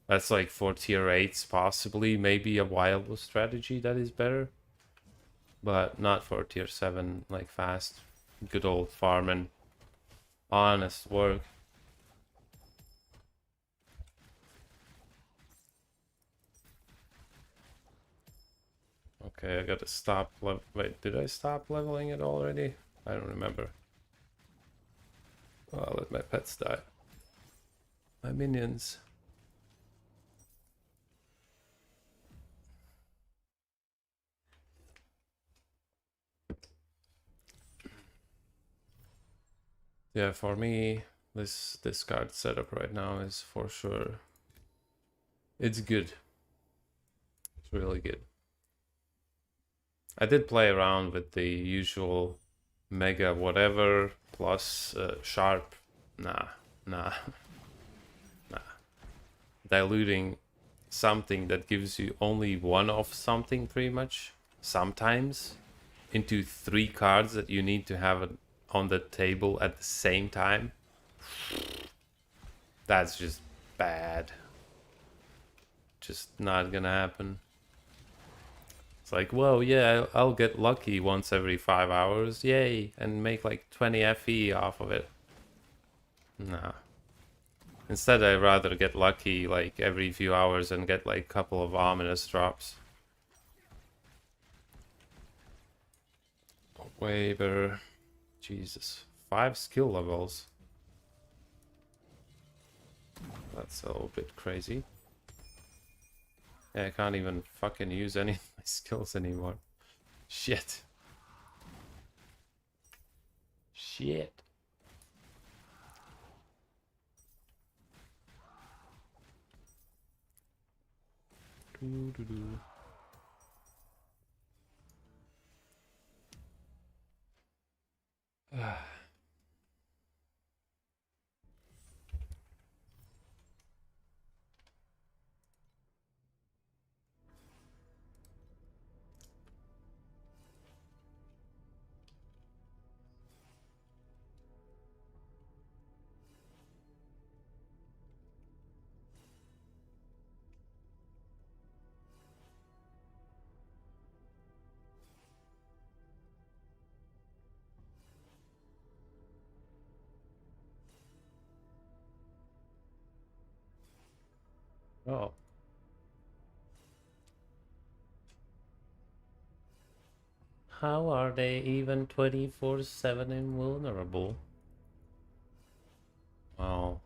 That's like for tier 8s, possibly. Maybe a wild strategy that is better. But not for tier 7, like fast, good old farming, honest work. Okay, I gotta stop. Wait, did I stop leveling it already? I don't remember. Oh, I'll let my pets die. My minions. Yeah, for me, this card setup right now is for sure. It's good. It's really good. I did play around with the usual mega whatever plus sharp. Nah. Diluting something that gives you only one of something pretty much sometimes into 3 cards that you need to have on the table at the same time. That's just bad. Just not gonna happen. It's like, whoa, yeah, I'll get lucky once every 5 hours, yay, and make like 20 FE off of it. Nah. Instead, I'd rather get lucky like every few hours and get like a couple of ominous drops. Way better. Jesus. 5 skill levels. That's a little bit crazy. Yeah, I can't even fucking use any of my skills anymore. Shit. Shit. Doo -doo -doo. Oh. How are they even 24/7 invulnerable? Well,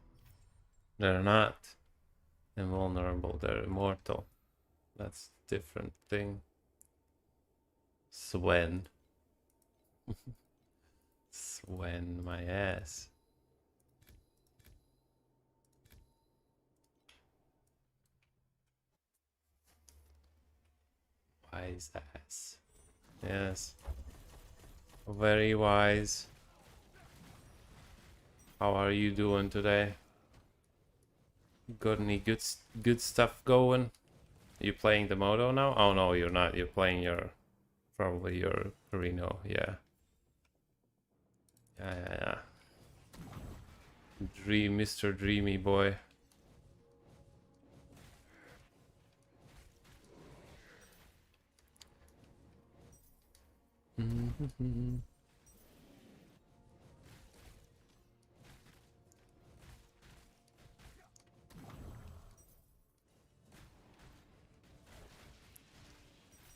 they're not invulnerable, they're immortal. That's a different thing. Swen. Swen my ass. Wise ass. Yes. Very wise. How are you doing today? Got any good stuff going? You playing the moto now? Oh no, you're not. You're playing your Probably your Reno, yeah. Yeah. Mr. Dreamy Boy.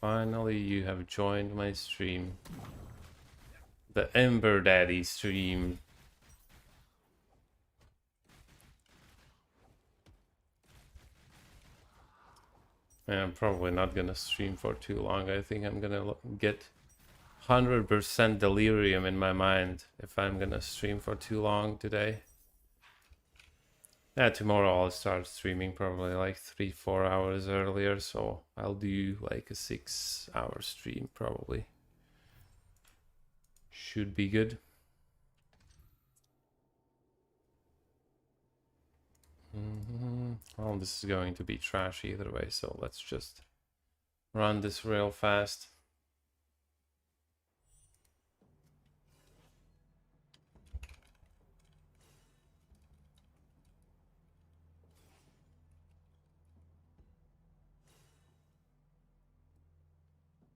Finally, you have joined my stream. The Ember Daddy stream. And I'm probably not gonna stream for too long. I think I'm gonna get 100% delirium in my mind if I'm gonna stream for too long today. Yeah, tomorrow I'll start streaming probably like 3-4 hours earlier, so I'll do like a 6-hour stream probably. Should be good. Well, this is going to be trash either way, so let's just run this real fast.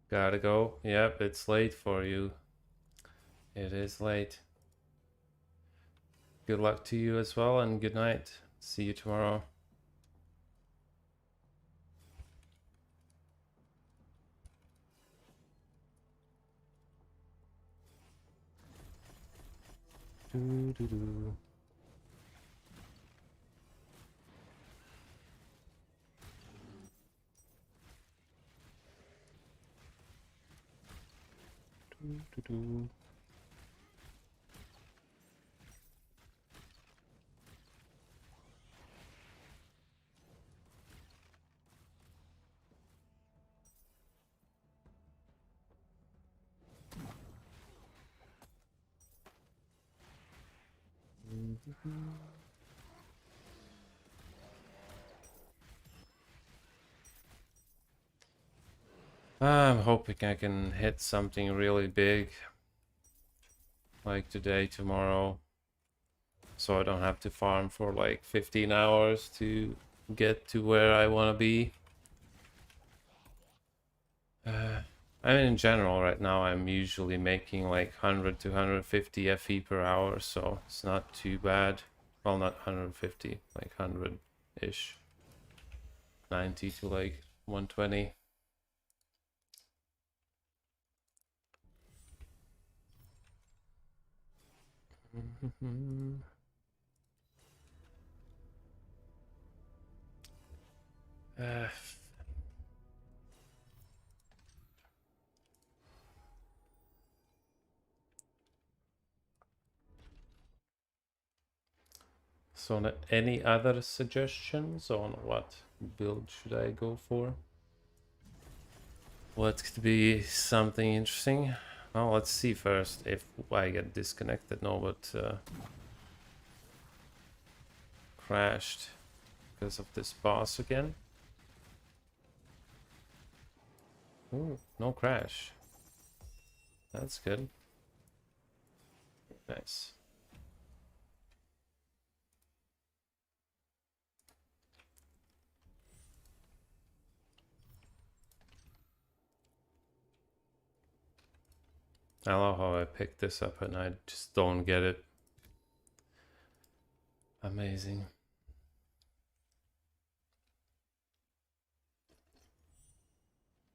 Gotta go. Yep, it's late for you. It is late. Good luck to you as well, and good night. See you tomorrow. Doo -doo -doo. Doo -doo -doo. I'm hoping I can hit something really big, like today, tomorrow, so I don't have to farm for like 15 hours to get to where I want to be. I mean, in general, right now I'm usually making like 100 to 150 FE per hour, so it's not too bad. Well, not 150, like 100-ish. 90 to like 120. uh, So any other suggestions on what build should I go for? What could be something interesting? Well, let's see first if I get disconnected. No, but crashed because of this boss again. Ooh, no crash. That's good. Nice. I love how I picked this up and I just don't get it. Amazing.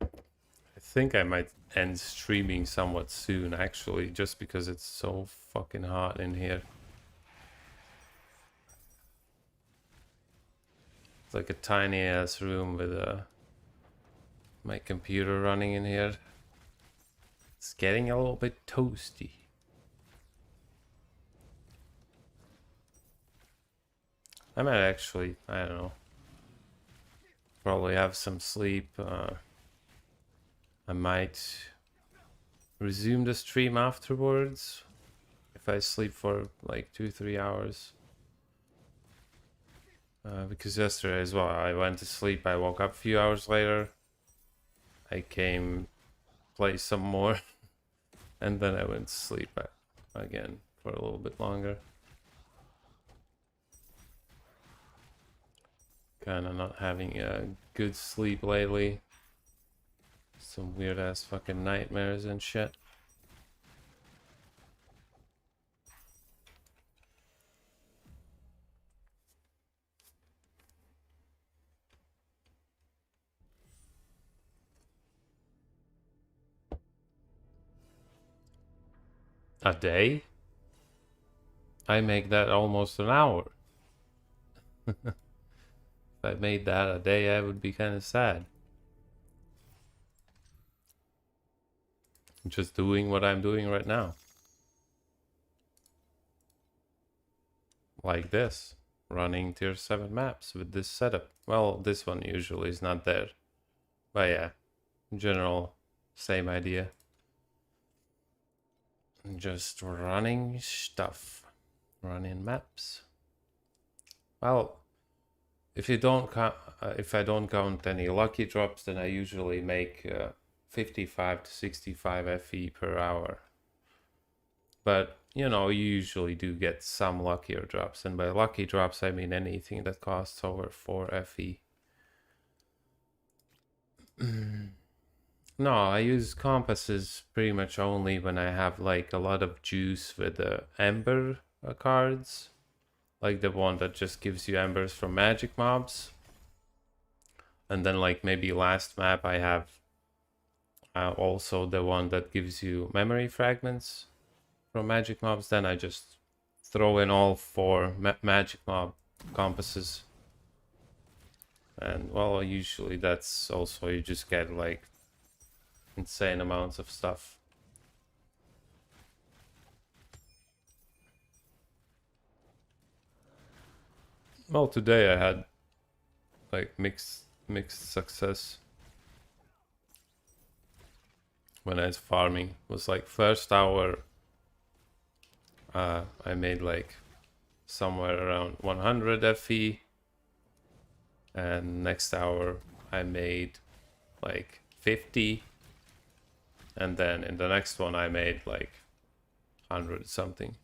I think I might end streaming somewhat soon, actually, just because it's so fucking hot in here. It's like a tiny ass room with my computer running in here. It's getting a little bit toasty. I might actually, I don't know, probably have some sleep. I might resume the stream afterwards if I sleep for like 2-3 hours. Because yesterday as well, I went to sleep, I woke up a few hours later. I came play some more. And then I went to sleep again for a little bit longer. Kinda not having a good sleep lately. Some weird ass fucking nightmares and shit. A day? I make that almost an hour. If I made that a day, I would be kind of sad. Just doing what I'm doing right now. Like this. Running tier 7 maps with this setup. Well, this one usually is not there. But yeah, in general, same idea. Just running stuff. Running maps. Well, if I don't count any lucky drops, then I usually make 55 to 65 FE per hour. But you know, you usually do get some luckier drops, and by lucky drops I mean anything that costs over 4 FE. No, I use compasses pretty much only when I have like a lot of juice with the ember cards. Like the one that just gives you embers from magic mobs. And then like maybe last map I have also the one that gives you memory fragments from magic mobs. Then I just throw in all 4 magic mob compasses. And well, usually that's also, you just get like insane amounts of stuff. Well, today I had like mixed success. When I was farming, it was like first hour I made like somewhere around 100 FE, and next hour I made like 50, and then in the next one I made like 100 something.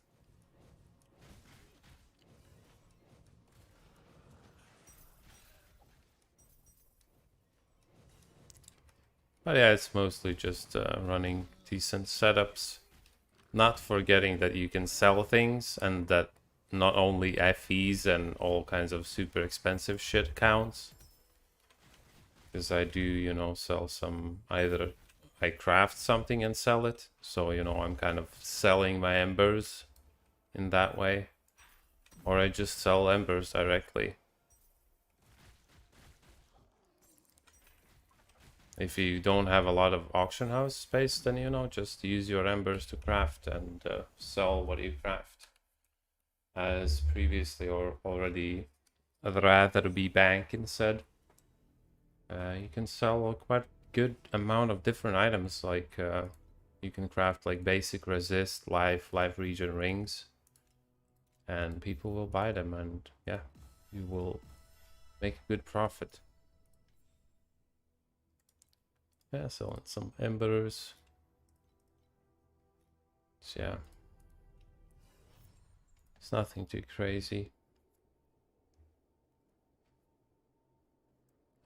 But yeah, it's mostly just running decent setups. Not forgetting that you can sell things, and that not only FEs and all kinds of super expensive shit counts. Because I do, you know, sell some, either I craft something and sell it. So, you know, I'm kind of selling my embers in that way. Or I just sell embers directly. If you don't have a lot of auction house space, then, you know, just use your embers to craft and sell what you craft. As previously or already, I'd rather be banking said. You can sell a quite good amount of different items, like you can craft like basic resist, life regen rings, and people will buy them, and yeah, you will make a good profit. Yeah, selling some embers. So yeah, it's nothing too crazy.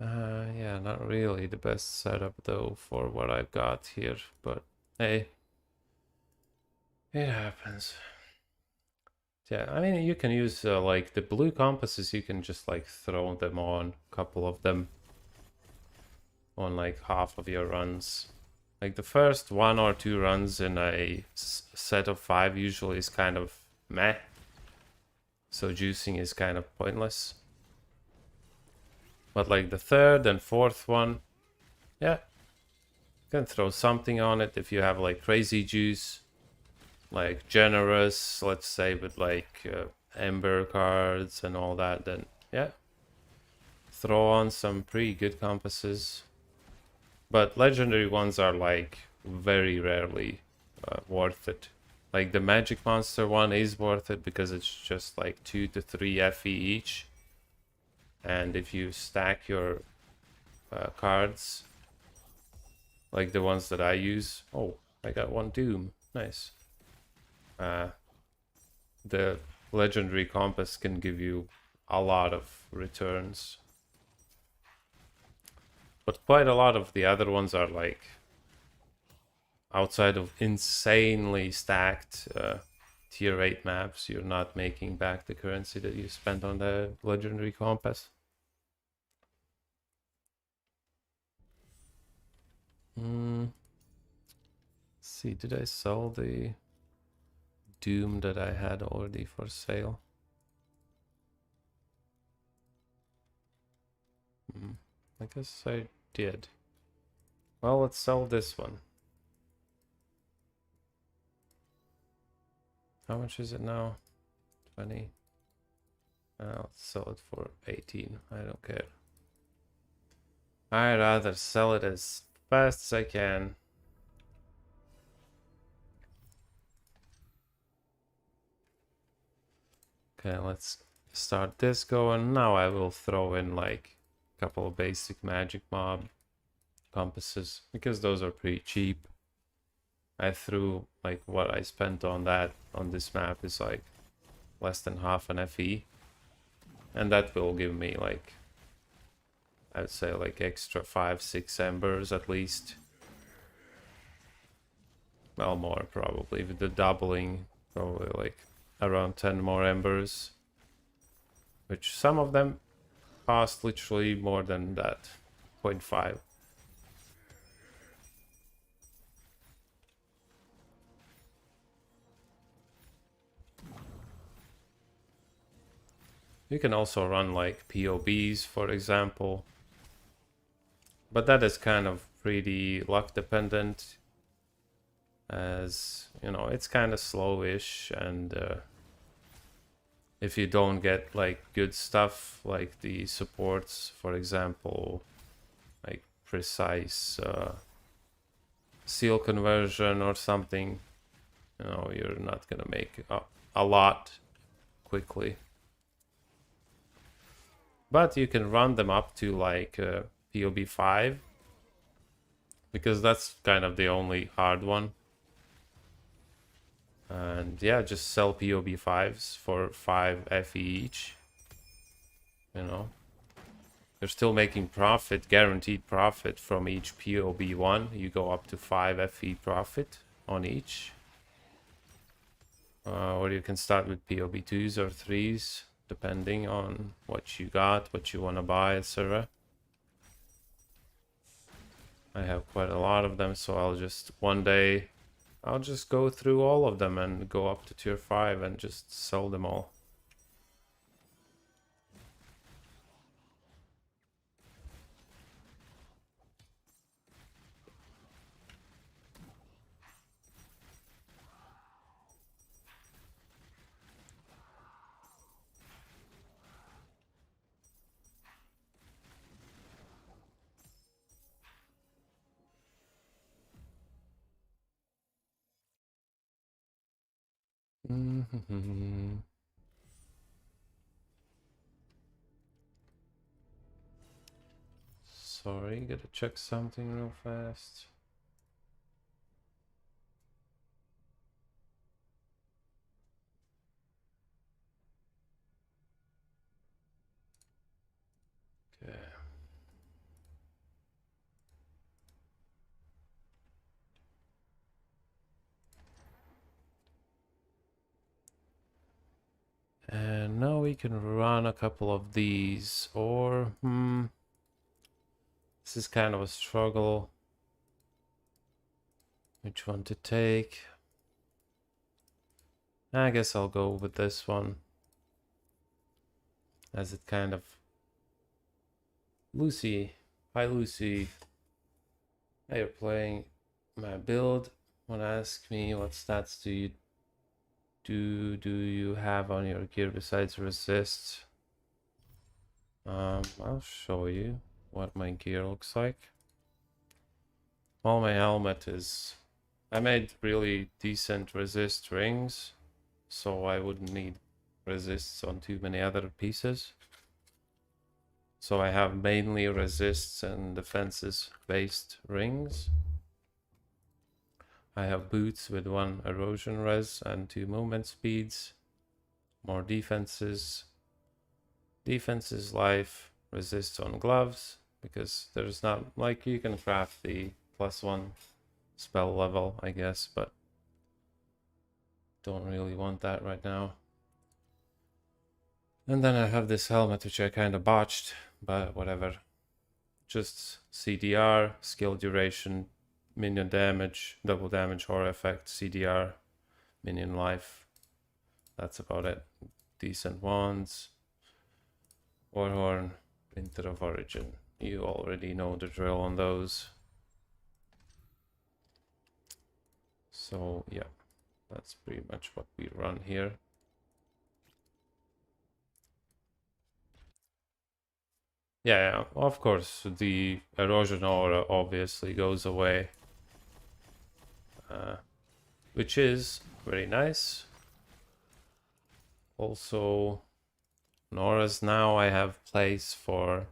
Yeah, not really the best setup though for what I've got here, but hey, it happens. Yeah, I mean, you can use like the blue compasses, you can just like throw them on, a couple of them, on like half of your runs. Like the first 1 or 2 runs in a set of 5 usually is kind of meh. So juicing is kind of pointless. But like the 3rd and 4th one, yeah, you can throw something on it if you have like crazy juice, like generous, let's say, with like ember cards and all that, then yeah, throw on some pretty good compasses. But legendary ones are like very rarely worth it. Like the magic monster one is worth it because it's just like 2 to 3 FE each. And if you stack your cards, like the ones that I use. Oh, I got one Doom. Nice. The legendary compass can give you a lot of returns, but quite a lot of the other ones are like outside of insanely stacked tier 8 maps. You're not making back the currency that you spent on the legendary compass. Let's see, did I sell the Doom that I had already for sale? I guess I did. Well, let's sell this one. How much is it now? 20. I'll sell it for 18. I don't care. I'd rather sell it as fast as I can. Okay, let's start this going. Now I will throw in like a couple of basic magic mob compasses because those are pretty cheap. I threw like what I spent on that on this map is like less than half an FE, and that will give me like, I'd say like extra 5-6 embers at least. Well, more probably with the doubling, probably like around 10 more embers, which some of them cost literally more than that, 0.5. You can also run like POBs, for example, but that is kind of pretty luck dependent, as you know, it's kind of slowish, and if you don't get like good stuff like the supports, for example, like precise seal conversion or something, you know, you're not gonna make a lot quickly. But you can run them up to like POB 5, because that's kind of the only hard one. And yeah, just sell POB 5s for 5 FE each. You know, you're still making profit, guaranteed profit from each POB 1. You go up to 5 FE profit on each. Or you can start with POB 2s or 3s, depending on what you got, what you want to buy, etc. I have quite a lot of them, so I'll just one day I'll just go through all of them and go up to tier 5 and just sell them all. Sorry, gotta check something real fast. Okay. And now we can run a couple of these, or this is kind of a struggle. Which one to take? I guess I'll go with this one, as it kind of... Lucy. Hi, Lucy. Hey, you're playing my build. Wanna ask me what stats do you have on your gear besides resist? I'll show you what my gear looks like. Well, my helmet is... I made really decent resist rings, so I wouldn't need resists on too many other pieces. So I have mainly resists and defenses based rings. I have boots with 1 erosion res and 2 movement speeds. More defenses. Defenses life resists on gloves because there's not like you can craft the +1 spell level, I guess, but don't really want that right now. And then I have this helmet which I kind of botched, but whatever. Just CDR, skill duration, minion damage, double damage, horror effect, CDR, minion life. That's about it. Decent wands. Warhorn, Winter of Origin. You already know the drill on those. So yeah, that's pretty much what we run here. Yeah, of course, the erosion aura obviously goes away. Which is very nice. Also, on auras now I have place for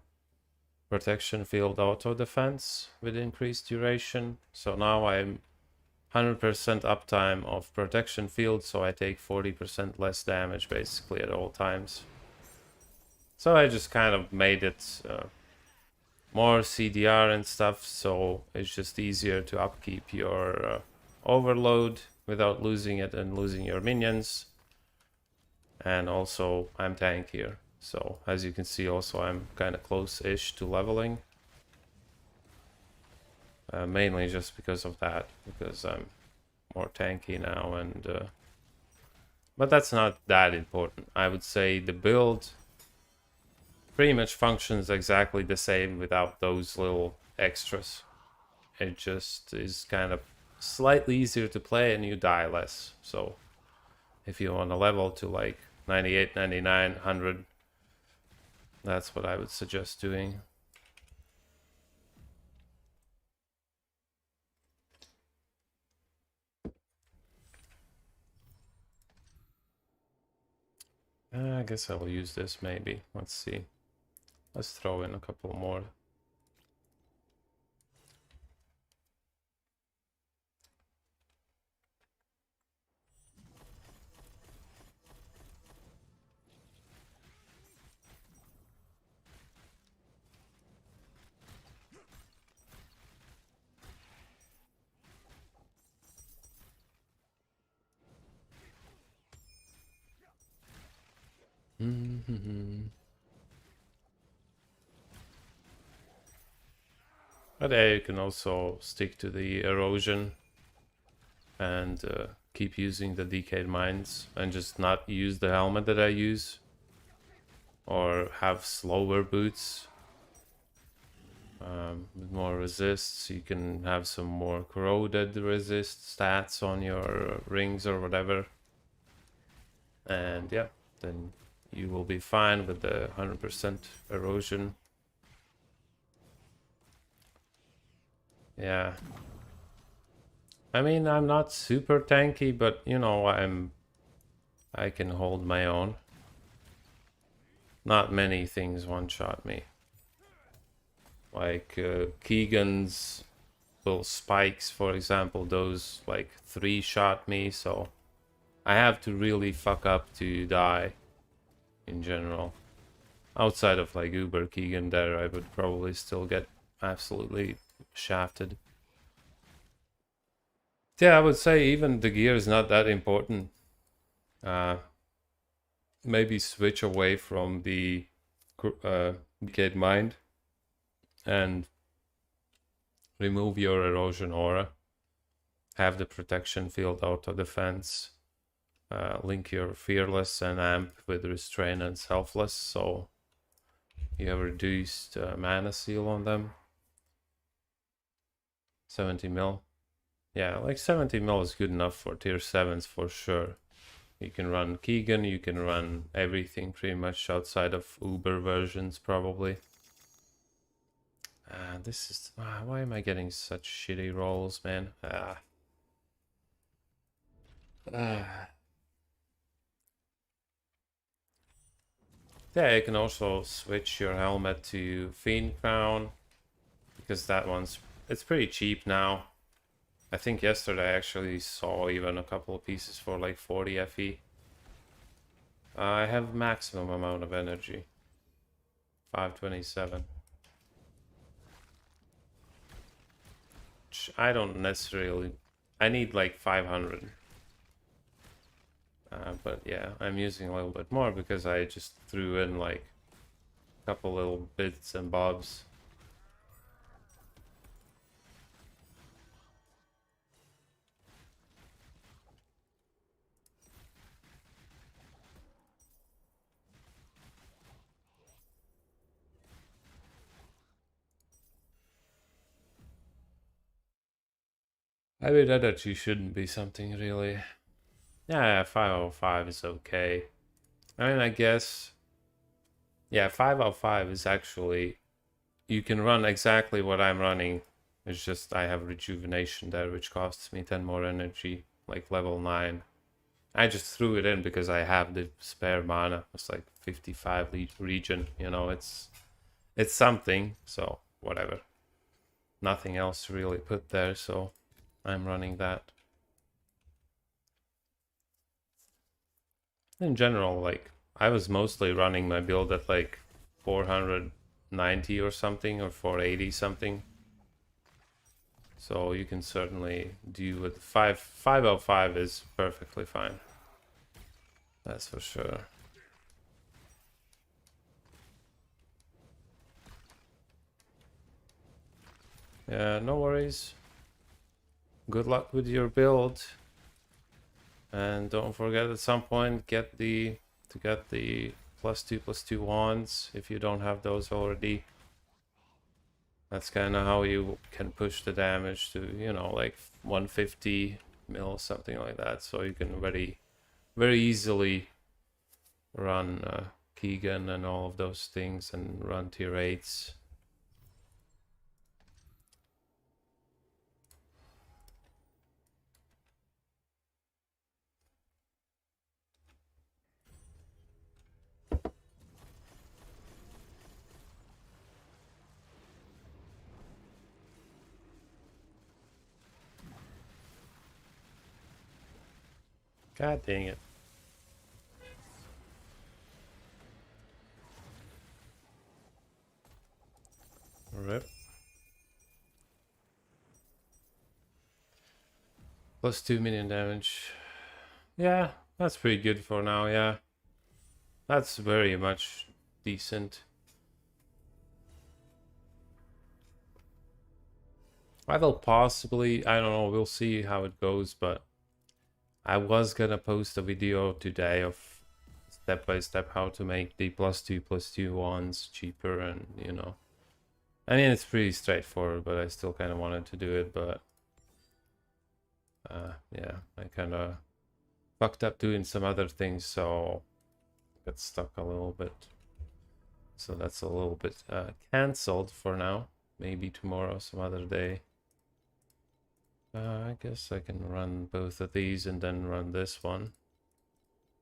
protection field auto defense with increased duration. So now I'm 100% uptime of protection field, so I take 40% less damage basically at all times. So I just kind of made it more CDR and stuff, so it's just easier to upkeep your overload without losing it and losing your minions. And also I'm tankier, so as you can see also I'm kind of close-ish to leveling. Mainly just because of that, because I'm more tanky now, and but that's not that important. I would say the build pretty much functions exactly the same without those little extras. It just is kind of slightly easier to play and you die less. So if you want to level to like 98, 99, 100, that's what I would suggest doing. I guess I'll use this maybe. Let's see. Let's throw in a couple more. But yeah, you can also stick to the erosion and keep using the decayed mines and just not use the helmet that I use, or have slower boots with more resists. You can have some more corroded resist stats on your rings or whatever, and yeah, then you will be fine with the 100% erosion. Yeah, I mean, I'm not super tanky, but you know, I can hold my own. Not many things one-shot me. Like Keegan's little spikes, for example, those like 3-shot me, so I have to really fuck up to die in general. Outside of like Uber Keegan there, I would probably still get absolutely shafted. Yeah, I would say even the gear is not that important. Maybe switch away from the Decayed Mind and remove your erosion aura. Have the protection field auto defense. Link your fearless and amp with restrain and selfless, so you have reduced mana seal on them. 70 mil. Yeah, like 70 mil is good enough for tier 7s for sure. You can run Keegan, you can run everything pretty much outside of Uber versions probably. This is... why am I getting such shitty rolls, man? Yeah, you can also switch your helmet to Fiend Crown, because that one's... it's pretty cheap now. I think yesterday I actually saw even a couple of pieces for like 40 FE. I have maximum amount of energy. 527. Which I don't necessarily... I need like 500. But yeah, I'm using a little bit more because I just threw in like a couple little bits and bobs. I mean, energy shouldn't be something really. Yeah, 505 is okay. I mean, I guess... Yeah, 505 is actually... You can run exactly what I'm running. It's just I have rejuvenation there, which costs me 10 more energy, like level 9. I just threw it in because I have the spare mana. It's like 55 region, you know, it's something, so whatever. Nothing else to really put there, so I'm running that. In general, like, I was mostly running my build at like 490 or something, or 480 something. So you can certainly do with 505 is perfectly fine. That's for sure. Yeah, no worries. Good luck with your build. And don't forget at some point get the +2/+2 wands if you don't have those already. That's kind of how you can push the damage to, you know, like 150 mil, something like that. So you can very easily run Keegan and all of those things and run tier 8s. God dang it. Rip. +2 million damage. Yeah, that's pretty good for now, yeah. That's very much decent. I will possibly, I don't know, we'll see how it goes, but I was gonna post a video today of step by step how to make the +2/+2 wands cheaper, and you know, I mean, it's pretty straightforward, but I still kind of wanted to do it, but yeah, I kind of fucked up doing some other things, so got stuck a little bit. So that's a little bit cancelled for now. Maybe tomorrow, some other day. I guess I can run both of these and then run this one.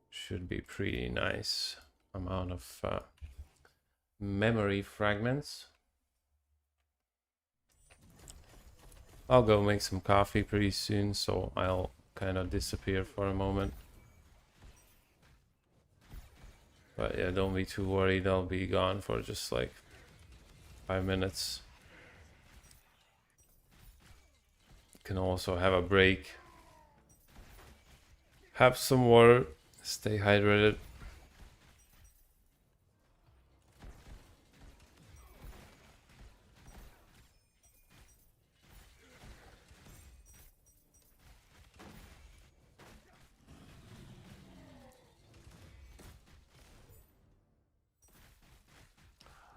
Should be pretty nice amount of memory fragments. I'll go make some coffee pretty soon, so I'll kind of disappear for a moment. But yeah, don't be too worried, I'll be gone for just like 5 minutes. Can also have a break. Have some water, stay hydrated.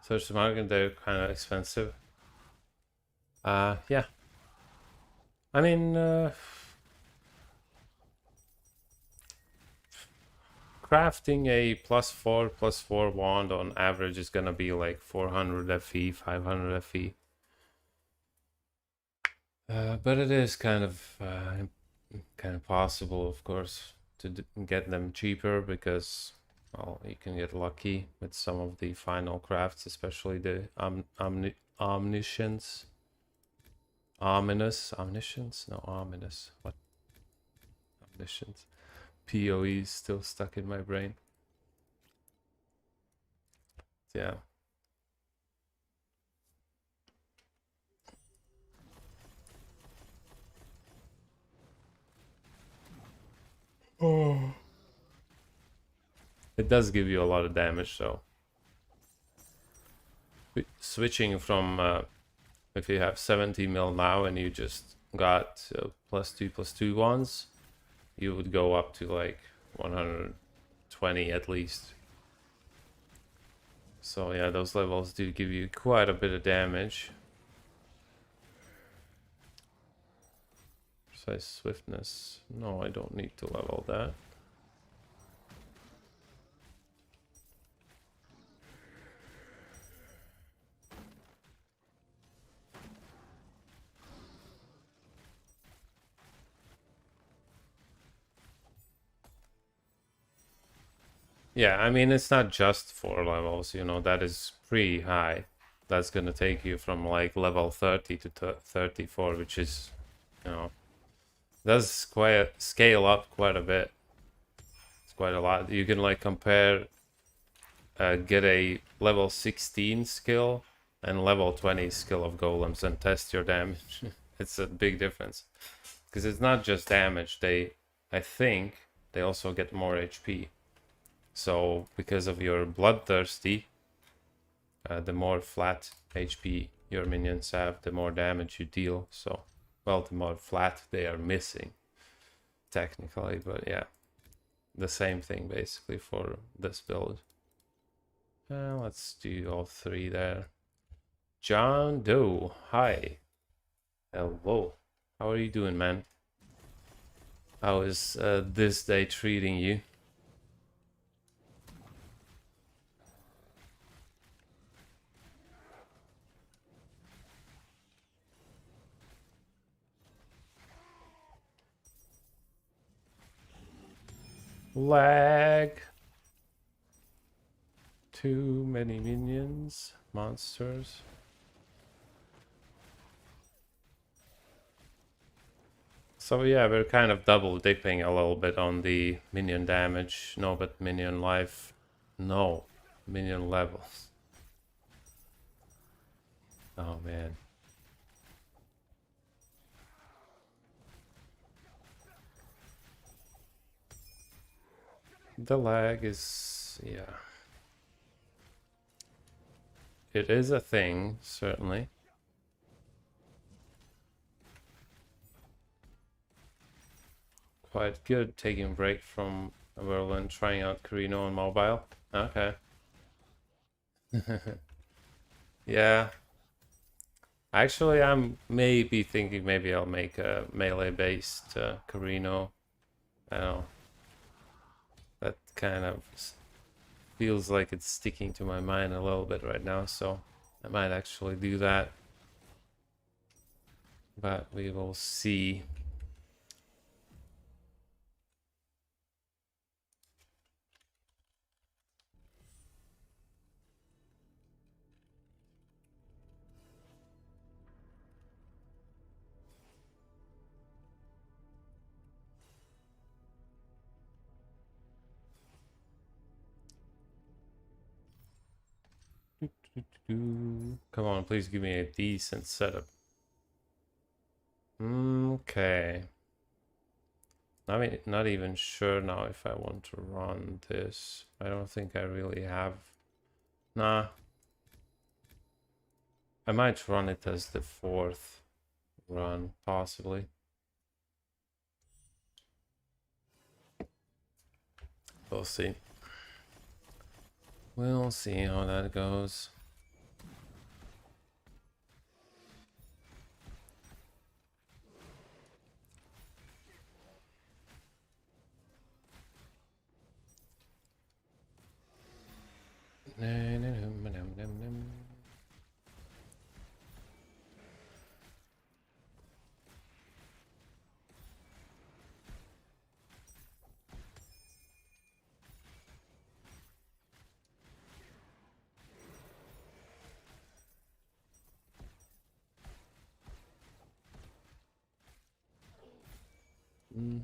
Search the market, they're kind of expensive. Yeah. I mean, crafting a +4/+4 wand on average is gonna be like 400 FE, 500 FE. But it is kind of possible, of course, to get them cheaper because, well, you can get lucky with some of the final crafts, especially the omniscience. Ominous, omniscience? No, ominous. What? Omniscience. PoE is still stuck in my brain. Yeah. Oh. It does give you a lot of damage, though. Switching from if you have 70 mil now and you just got +2/+2 ones, you would go up to like 120 at least. So yeah, those levels do give you quite a bit of damage. Precise swiftness. No, I don't need to level that. Yeah, I mean, it's not just 4 levels, you know, that is pretty high. That's gonna take you from like level 30 to 34, which is, you know, does quite scale up quite a bit. It's quite a lot. You can like compare, get a level 16 skill and level 20 skill of golems and test your damage. It's a big difference. Because it's not just damage, I think, they also get more HP. So, because of your bloodthirsty, the more flat HP your minions have, the more damage you deal. So, well, the more flat they are missing, technically. But yeah, the same thing basically for this build. Let's do all 3 there. John Doe, hi. Hello. How are you doing, man? How is this day treating you? Lag. Too many minions, monsters. So yeah, we're kind of double dipping a little bit on the minion damage. No, but minion life. No, minion levels. Oh man. The lag is, yeah. It is a thing, certainly. Quite good taking a break from Whirlwind, trying out Carino on mobile. Okay. Yeah. Actually, I'm maybe thinking maybe I'll make a melee-based Carino. I don't know. That kind of feels like it's sticking to my mind a little bit right now, so I might actually do that. But we will see. Come on, please give me a decent setup. Okay. Not even sure now if I want to run this. I don't think I really have. Nah. I might run it as the 4th run, possibly. We'll see. We'll see how that goes.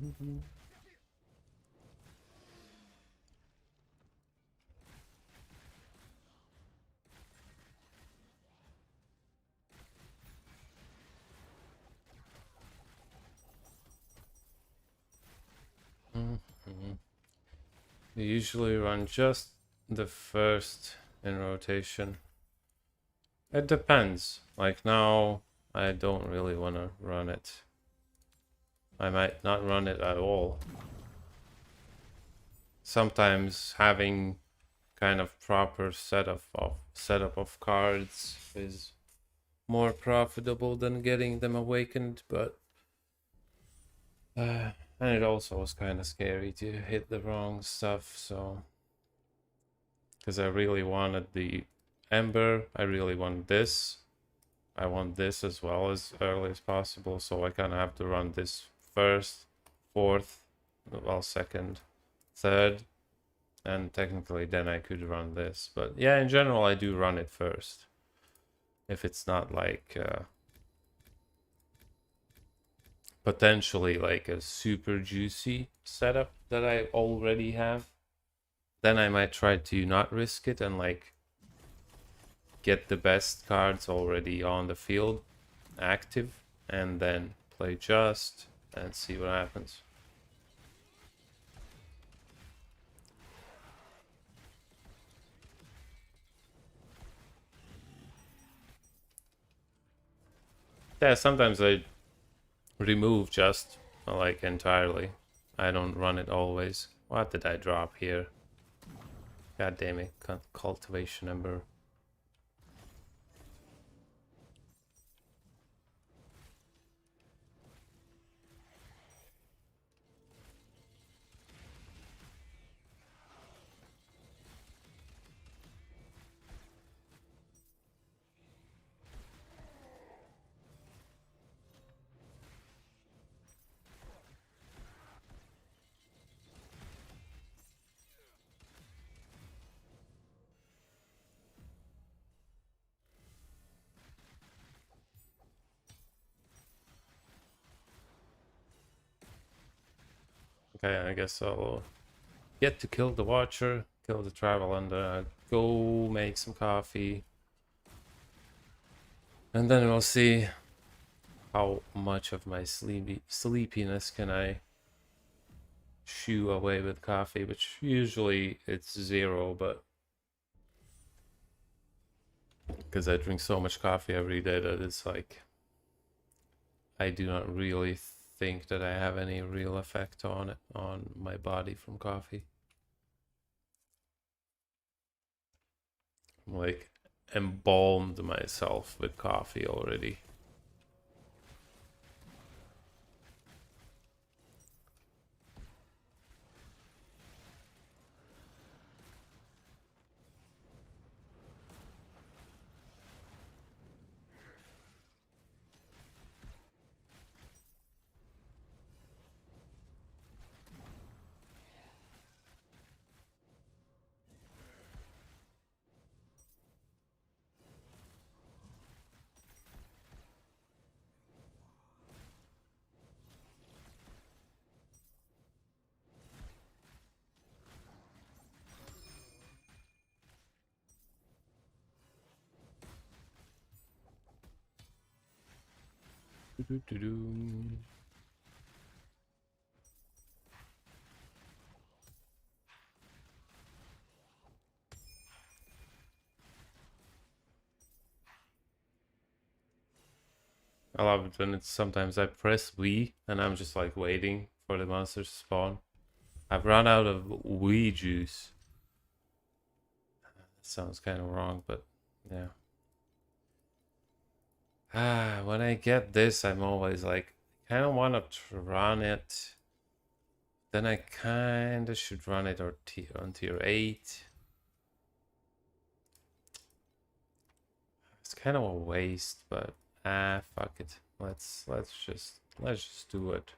You usually run just the first in rotation. It depends. Like now, I don't really want to run it. I might not run it at all. Sometimes having kind of proper setup of cards is more profitable than getting them awakened, but and it also was kind of scary to hit the wrong stuff, so because I really wanted the Ember, I really want this. I want this as well as early as possible, so I kind of have to run this first, fourth, well, second, third, and technically then I could run this. But yeah, in general, I do run it first. If it's not like potentially like a super juicy setup that I already have, then I might try to not risk it and like get the best cards already on the field active and then play just and see what happens. Yeah, sometimes I remove just like entirely. I don't run it always. What did I drop here? God damn it, cultivation ember. Okay, I guess I'll get to kill the Watcher, kill the Travel, and go make some coffee. And then we'll see how much of my sleepiness can I shoo away with coffee, which usually it's zero, but because I drink so much coffee every day that it's like I do not really think that I have any real effect on it, on my body from coffee. I'm like embalmed myself with coffee already. Doo-doo-doo-doo. I love it when it's sometimes I press V and I'm just like waiting for the monsters to spawn. I've run out of Wii juice. That sounds kind of wrong, but yeah. When I get this, I'm always like, kind of want to run it. Then I kind of should run it on tier 8. It's kind of a waste, but fuck it. Let's just do it.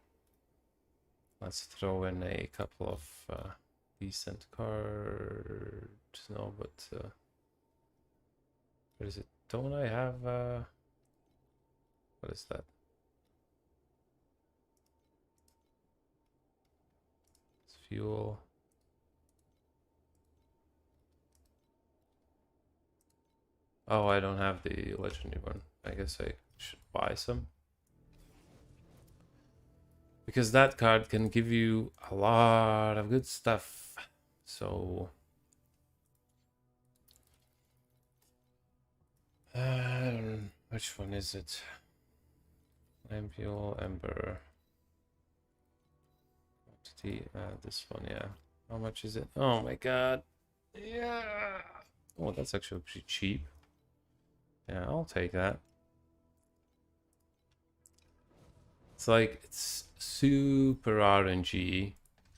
Let's throw in a couple of decent cards. No, but what is it? Don't I have what is that? fuel. Oh, I don't have the legendary one. I guess I should buy some. Because that card can give you a lot of good stuff. So... which one is it? Fuel, Ember. Quantity, this one, yeah. How much is it? Oh my god. Yeah. Oh, that's actually pretty cheap. Yeah, I'll take that. It's like, it's super RNG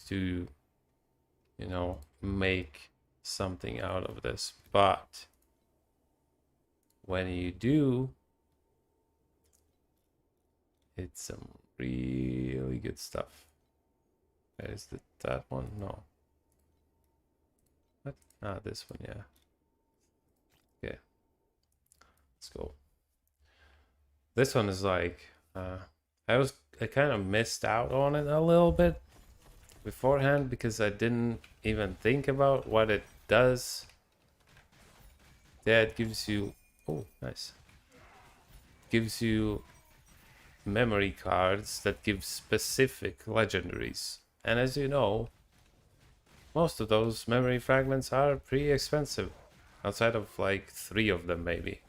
to, you know, make something out of this. But when you do, it's some really good stuff. Is it that one? No. What? Ah, this one, yeah. Okay. Let's go. This one is like, I kind of missed out on it a little bit beforehand because I didn't even think about what it does. Yeah, it gives you, oh, nice. Gives you memory cards that give specific legendaries. And as you know, most of those memory fragments are pretty expensive. Outside of like 3 of them maybe.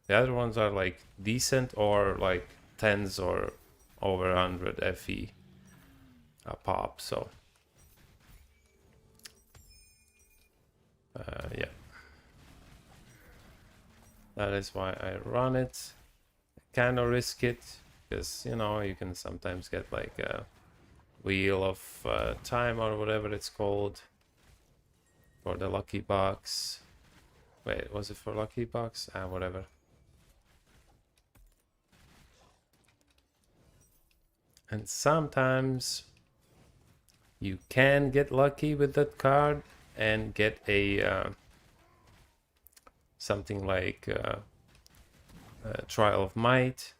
The other ones are like decent or like 10s or over 100 FE a pop, so yeah, that is why I run it. Kind of risk it because, you know, you can sometimes get like a wheel of time or whatever it's called for the lucky box. Wait, was it for lucky box? Whatever. And sometimes you can get lucky with that card and get a something like Trial of Might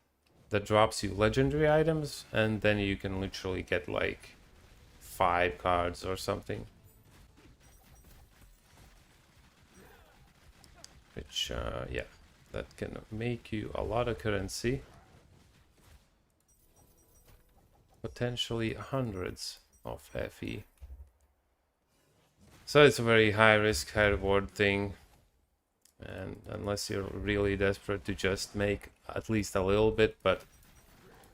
that drops you legendary items, and then you can literally get like 5 cards or something. Which, yeah, that can make you a lot of currency. Potentially hundreds of FE. So it's a very high risk, high reward thing. And unless you're really desperate to just make at least a little bit, but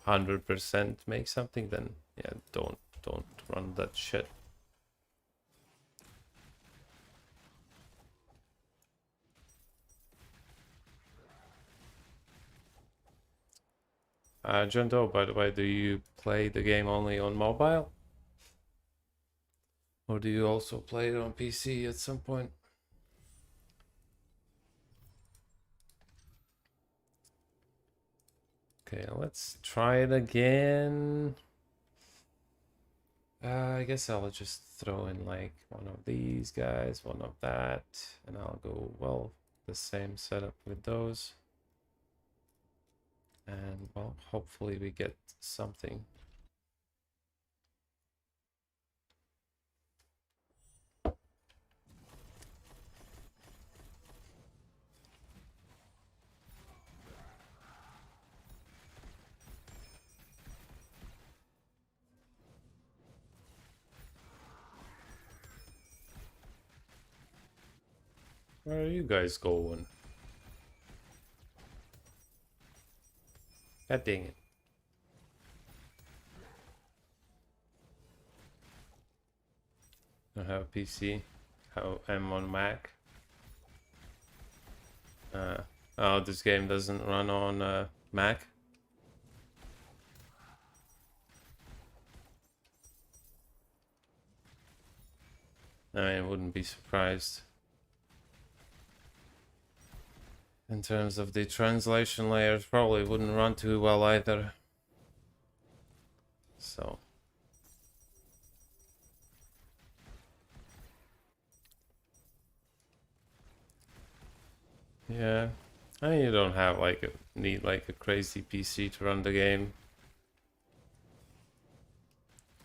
100% make something, then yeah, don't run that shit. John Doe, by the way, do you play the game only on mobile? Or do you also play it on PC at some point? Okay, let's try it again. I guess I'll just throw in like one of these guys, one of that, and I'll go, well, the same setup with those. And, well, hopefully we get something. Where are you guys going? God dang it. I have a PC. I'm on Mac. Oh, this game doesn't run on Mac. I wouldn't be surprised. In terms of the translation layers, probably wouldn't run too well either. So. Yeah. I mean, you don't have like need like a crazy PC to run the game.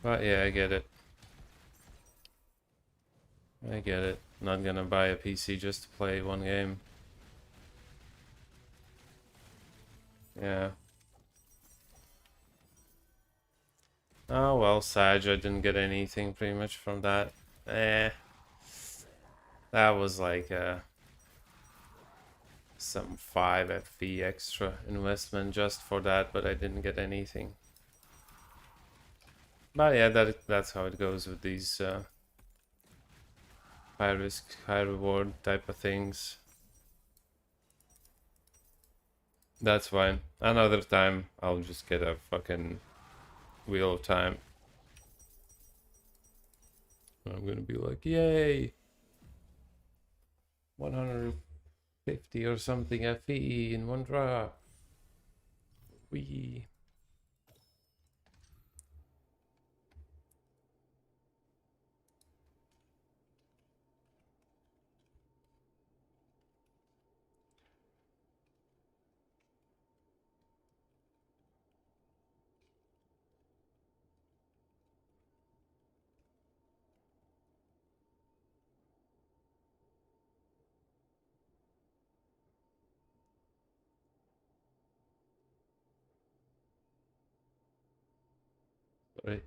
But yeah, I get it. I get it. Not gonna buy a PC just to play one game. Yeah. Oh well, Sag, I didn't get anything pretty much from that. Eh. That was like some 5 FV extra investment just for that, but I didn't get anything. But yeah, that's how it goes with these high risk, high reward type of things. That's fine. Another time, I'll just get a fucking Wheel of Time. I'm gonna be like, yay! 150 or something FE in one drop. Wee. Right.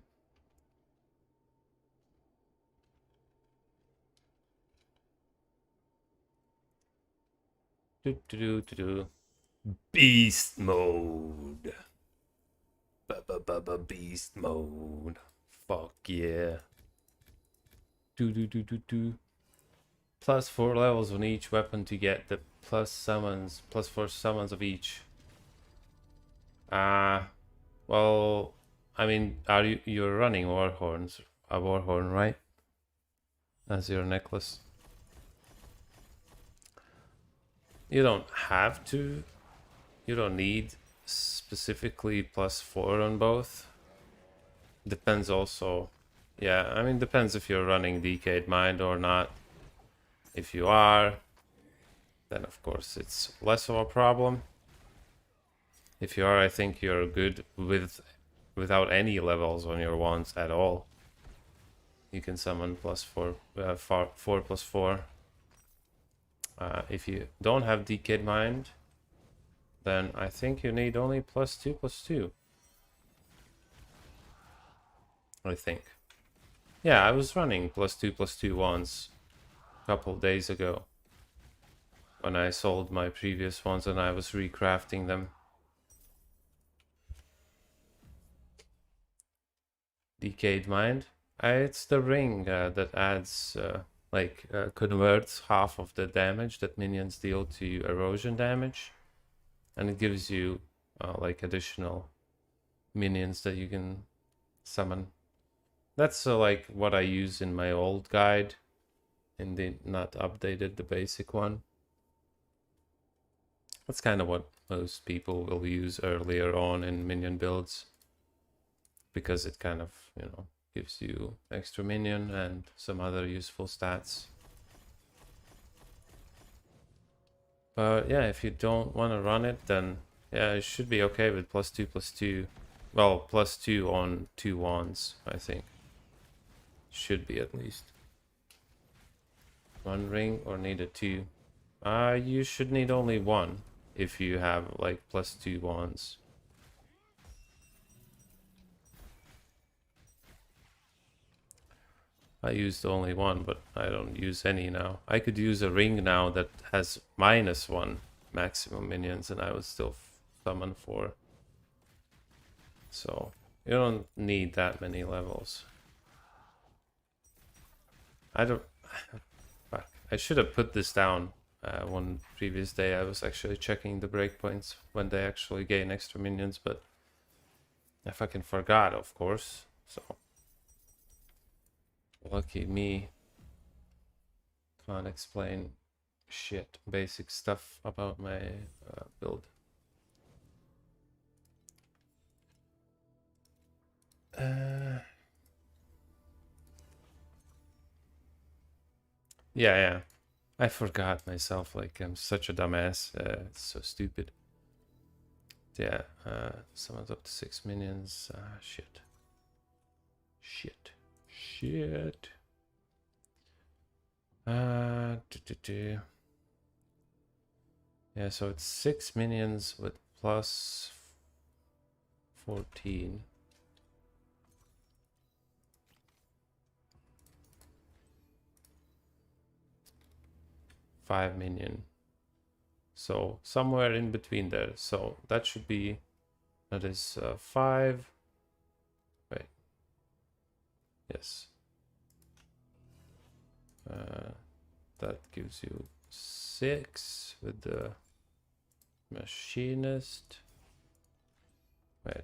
Do do do do do. Beast mode. Beast mode. Fuck yeah. Do do do do do. Plus 4 levels on each weapon to get the plus 4 summons of each. Well, I mean, you're running Warhorns, a Warhorn, right? As your necklace. You don't have to. You don't need specifically plus 4 on both. Depends also. Yeah, I mean, depends if you're running Decayed Mind or not. If you are, then of course it's less of a problem. If you are, I think you're good without any levels on your wands at all. You can summon plus 4, 4 plus 4. If you don't have Decayed Mind, then I think you need only plus 2 plus 2. I think. Yeah, I was running plus 2 once a couple days ago when I sold my previous ones and I was recrafting them. Decayed Mind. It's the ring that adds, converts half of the damage that minions deal to erosion damage. And it gives you, additional minions that you can summon. That's like what I use in my old guide, in the not updated, the basic one. That's kind of what most people will use earlier on in minion builds, because it kind of, gives you extra minion and some other useful stats. But yeah, if you don't want to run it, then yeah, it should be okay with plus 2 plus 2. Well, plus 2 on 2 wands, I think. Should be at least. 1 ring or need a 2? You should need only 1 if you have like plus 2 wands. I used only 1, but I don't use any now. I could use a ring now that has -1 maximum minions and I would still summon 4. So you don't need that many levels. I don't... Fuck. I should have put this down one previous day. I was actually checking the breakpoints when they actually gain extra minions, but I fucking forgot, of course. So lucky me. Can't explain shit, basic stuff about my build. Yeah. I forgot myself, like I'm such a dumbass. It's so stupid. Yeah, summons up to 6 minions. Shit. Yeah, so it's 6 minions with plus 14. Five minion. So somewhere in between there. So that should be, that is 5. Wait. Yes. That gives you 6 with the machinist. Wait.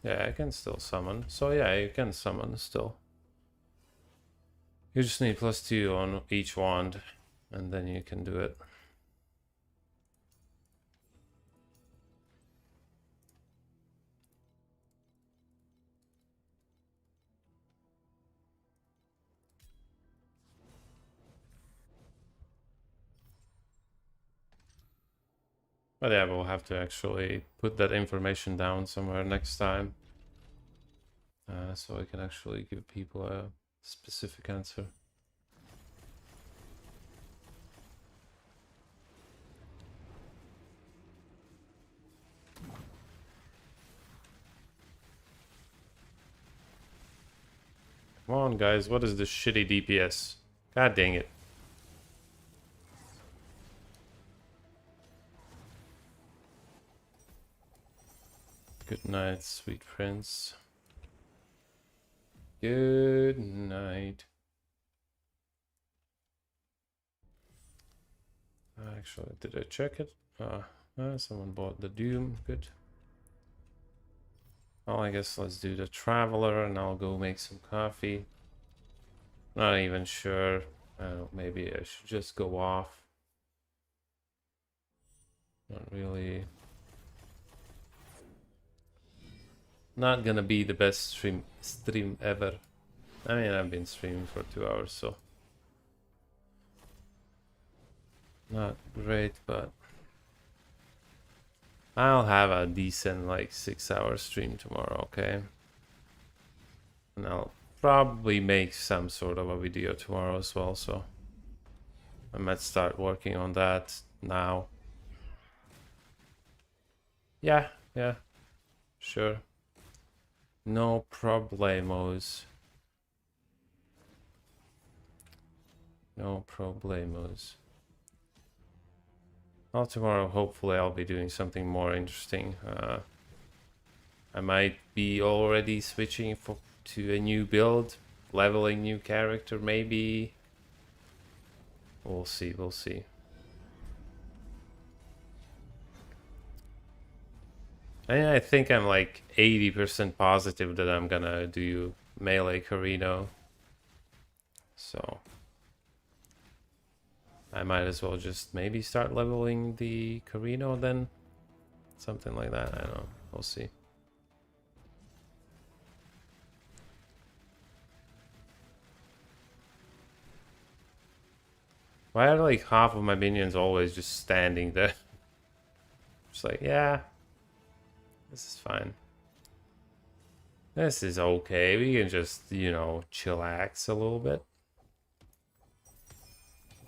Yeah, I can still summon. So yeah, you can summon still. You just need +2 on each wand, and then you can do it. But yeah, we'll have to actually put that information down somewhere next time. So I can actually give people a specific answer. Come on, guys, what is this shitty DPS? God dang it. Good night, sweet prince. Good night. Actually, did I check it? Someone bought the Doom. Good. Well, I guess let's do the Traveler and I'll go make some coffee. Not even sure. Maybe I should just go off. Not really. Not gonna be the best stream ever. I mean, I've been streaming for 2 hours, so not great, but I'll have a decent like 6-hour stream tomorrow, okay? And I'll probably make some sort of a video tomorrow as well, so I might start working on that now. Yeah, sure. No problemos. No problemos. Well, tomorrow, hopefully, I'll be doing something more interesting. I might be already switching to a new build, leveling new character, maybe. We'll see, we'll see. I think I'm like 80% positive that I'm gonna do melee Carino. So I might as well just maybe start leveling the Carino then. Something like that. I don't know. We'll see. Why are like half of my minions always just standing there? Just like, yeah, this is fine. This is okay. We can just, you know, chillax a little bit.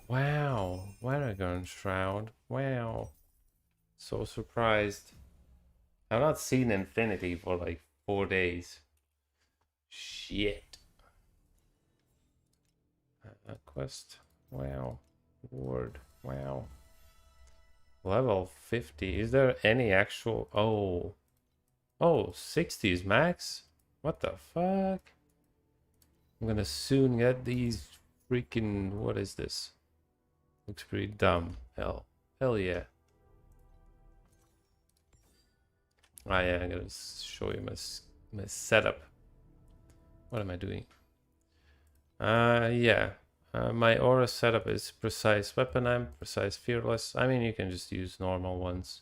Wow. Waragon Shroud. Wow. So surprised. I've not seen Infinity for like 4 days. Shit. Quest. Wow. Ward. Wow. Level 50. Is there any actual... Oh, 60 is max? What the fuck? I'm gonna soon get these freaking... What is this? Looks pretty dumb. Hell yeah. Ah, yeah, I'm gonna show you my setup. What am I doing? Yeah. My aura setup is precise weapon amp, precise fearless. I mean, you can just use normal ones.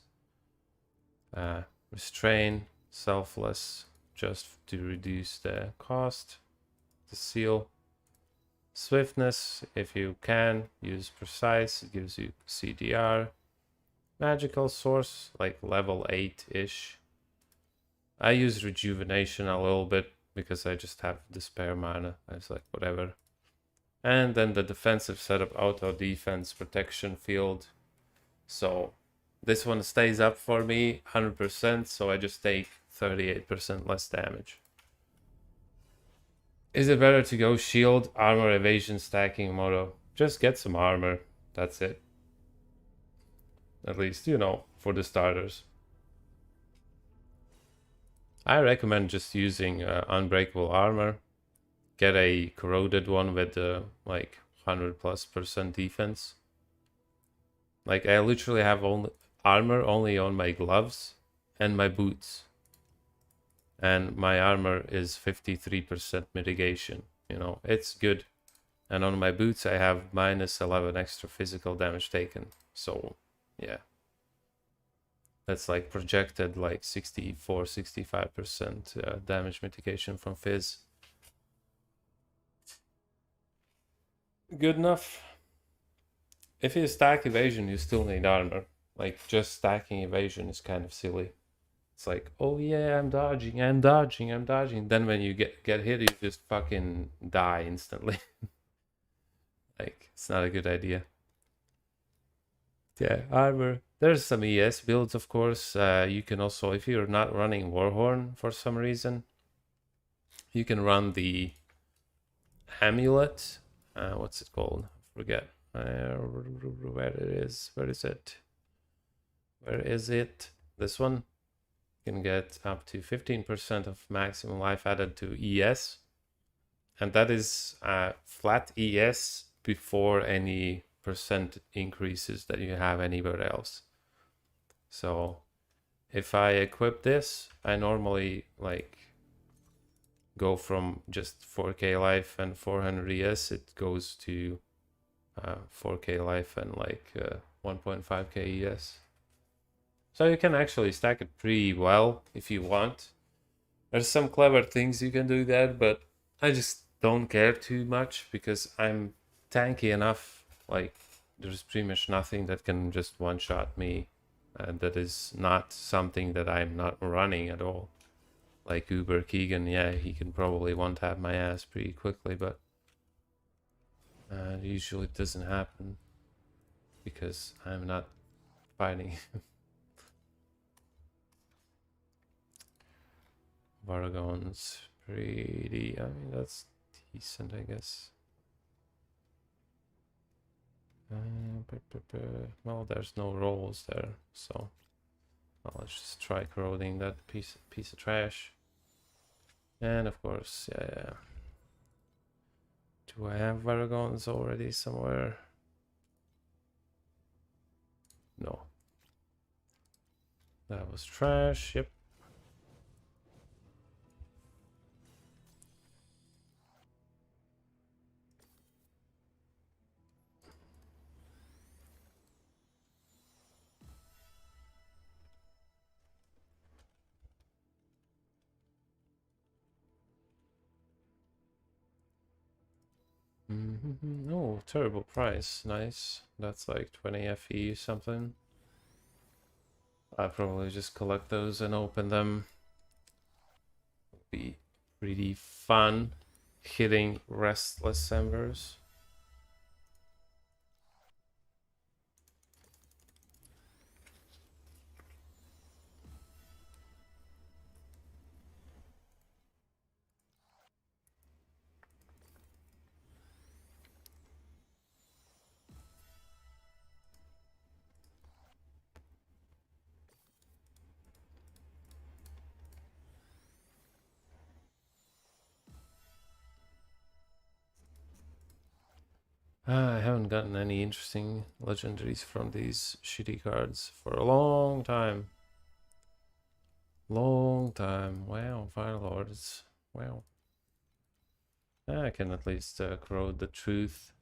Restrain, selfless, just to reduce the cost. The seal. Swiftness, if you can, use precise, it gives you CDR. Magical source, like level 8-ish. I use rejuvenation a little bit because I just have the spare mana. I was like, whatever. And then the defensive setup, auto defense, protection field. So this one stays up for me 100%, so I just take 38% less damage. Is it better to go shield, armor, evasion, stacking, moto? Just get some armor. That's it. At least, you know, for the starters. I recommend just using unbreakable armor. Get a corroded one with like 100+% defense. Like I literally have only armor only on my gloves and my boots. And my armor is 53% mitigation. You know, it's good. And on my boots, I have -11 extra physical damage taken. So, yeah. That's like projected like 64-65% damage mitigation from Fizz. Good enough. If you stack evasion, you still need armor. Like, just stacking evasion is kind of silly. It's like, oh yeah, I'm dodging. Then when you get hit, you just fucking die instantly. Like, it's not a good idea. Yeah, armor. There's some ES builds, of course. You can also, if you're not running Warhorn for some reason, you can run the amulet. What's it called? Forget. Where it is? Where is it? Where is it? This one. You can get up to 15% of maximum life added to ES. And that is flat ES before any percent increases that you have anywhere else. So if I equip this, I normally like go from just 4k life and 400 ES, it goes to 4k life and like 1.5k ES. So you can actually stack it pretty well if you want. There's some clever things you can do there, but I just don't care too much because I'm tanky enough. Like, there's pretty much nothing that can just one-shot me. And that is not something that I'm not running at all. Like Uber Keegan, yeah, he can probably one-tap my ass pretty quickly, but usually it doesn't happen because I'm not fighting. Vargon's pretty, I mean, that's decent, I guess. Well, there's no rolls there, so let's just try corroding that piece of trash. And of course, yeah. Do I have Vargons already somewhere? No. That was trash, yep. Oh, terrible price. Nice. That's like 20 FE something. I'll probably just collect those and open them. Be pretty fun hitting Restless Embers. I haven't gotten any interesting legendaries from these shitty cards for a long time. Long time. Wow, Fire Lords. Wow. I can at least corrode the truth.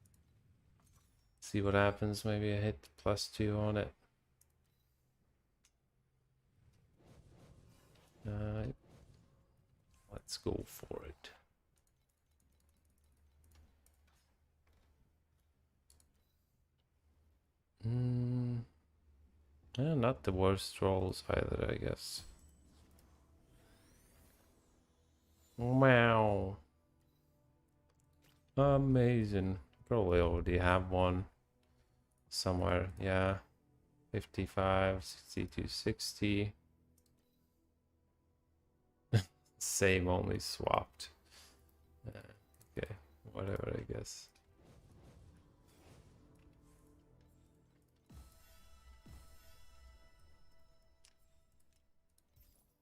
See what happens. Maybe I hit +2 on it. Let's go for it. Yeah, not the worst rolls either, I guess. Wow. Amazing. probably already have one somewhere. Yeah, 55, 62, 60. Same, only swapped. Okay, whatever, I guess.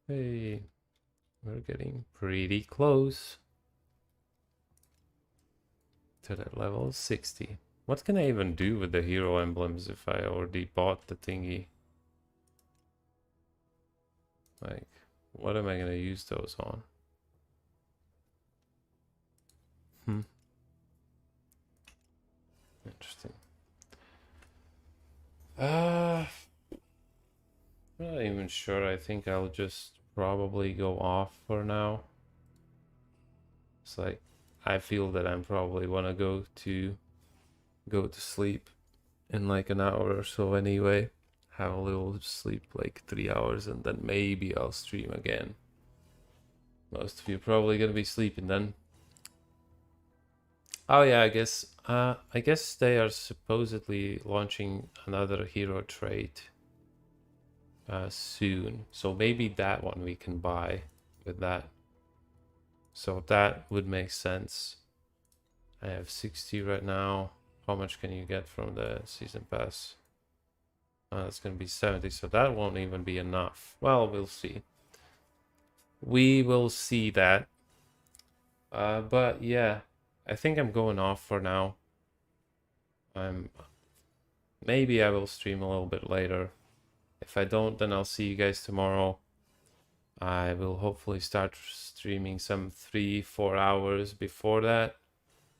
Hey, we're getting pretty close to that level 60. What can I even do with the hero emblems if I already bought the thingy? Like, what am I gonna use those on? Interesting. I'm not even sure. I think I'll just probably go off for now. It's like I feel that I'm probably wanna go to sleep in like an hour or so anyway. Have a little sleep, like 3 hours, and then maybe I'll stream again. Most of you probably gonna be sleeping then. Oh yeah, I guess they are supposedly launching another hero trait soon. So maybe that one we can buy with that. So that would make sense. I have 60 right now. How much can you get from the season pass? It's gonna be 70, so that won't even be enough. Well, we'll see. We will see that. But yeah, I think I'm going off for now. Maybe I will stream a little bit later. If I don't, then I'll see you guys tomorrow. I will hopefully start streaming some 3-4 hours before that.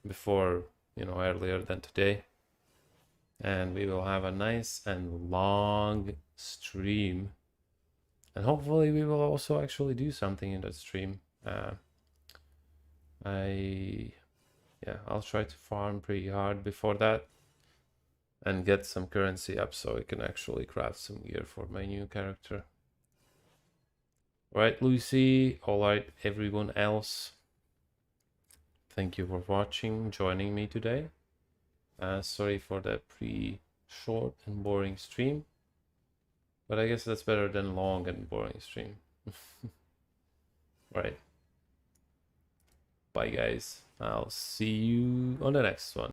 Before, earlier than today. And we will have a nice and long stream. And hopefully we will also actually do something in that stream. I'll try to farm pretty hard before that and get some currency up so I can actually craft some gear for my new character. Alright, Lucy. Alright, everyone else. Thank you for watching, joining me today. Sorry for the short and boring stream. But I guess that's better than long and boring stream. Right. Bye guys. I'll see you on the next one.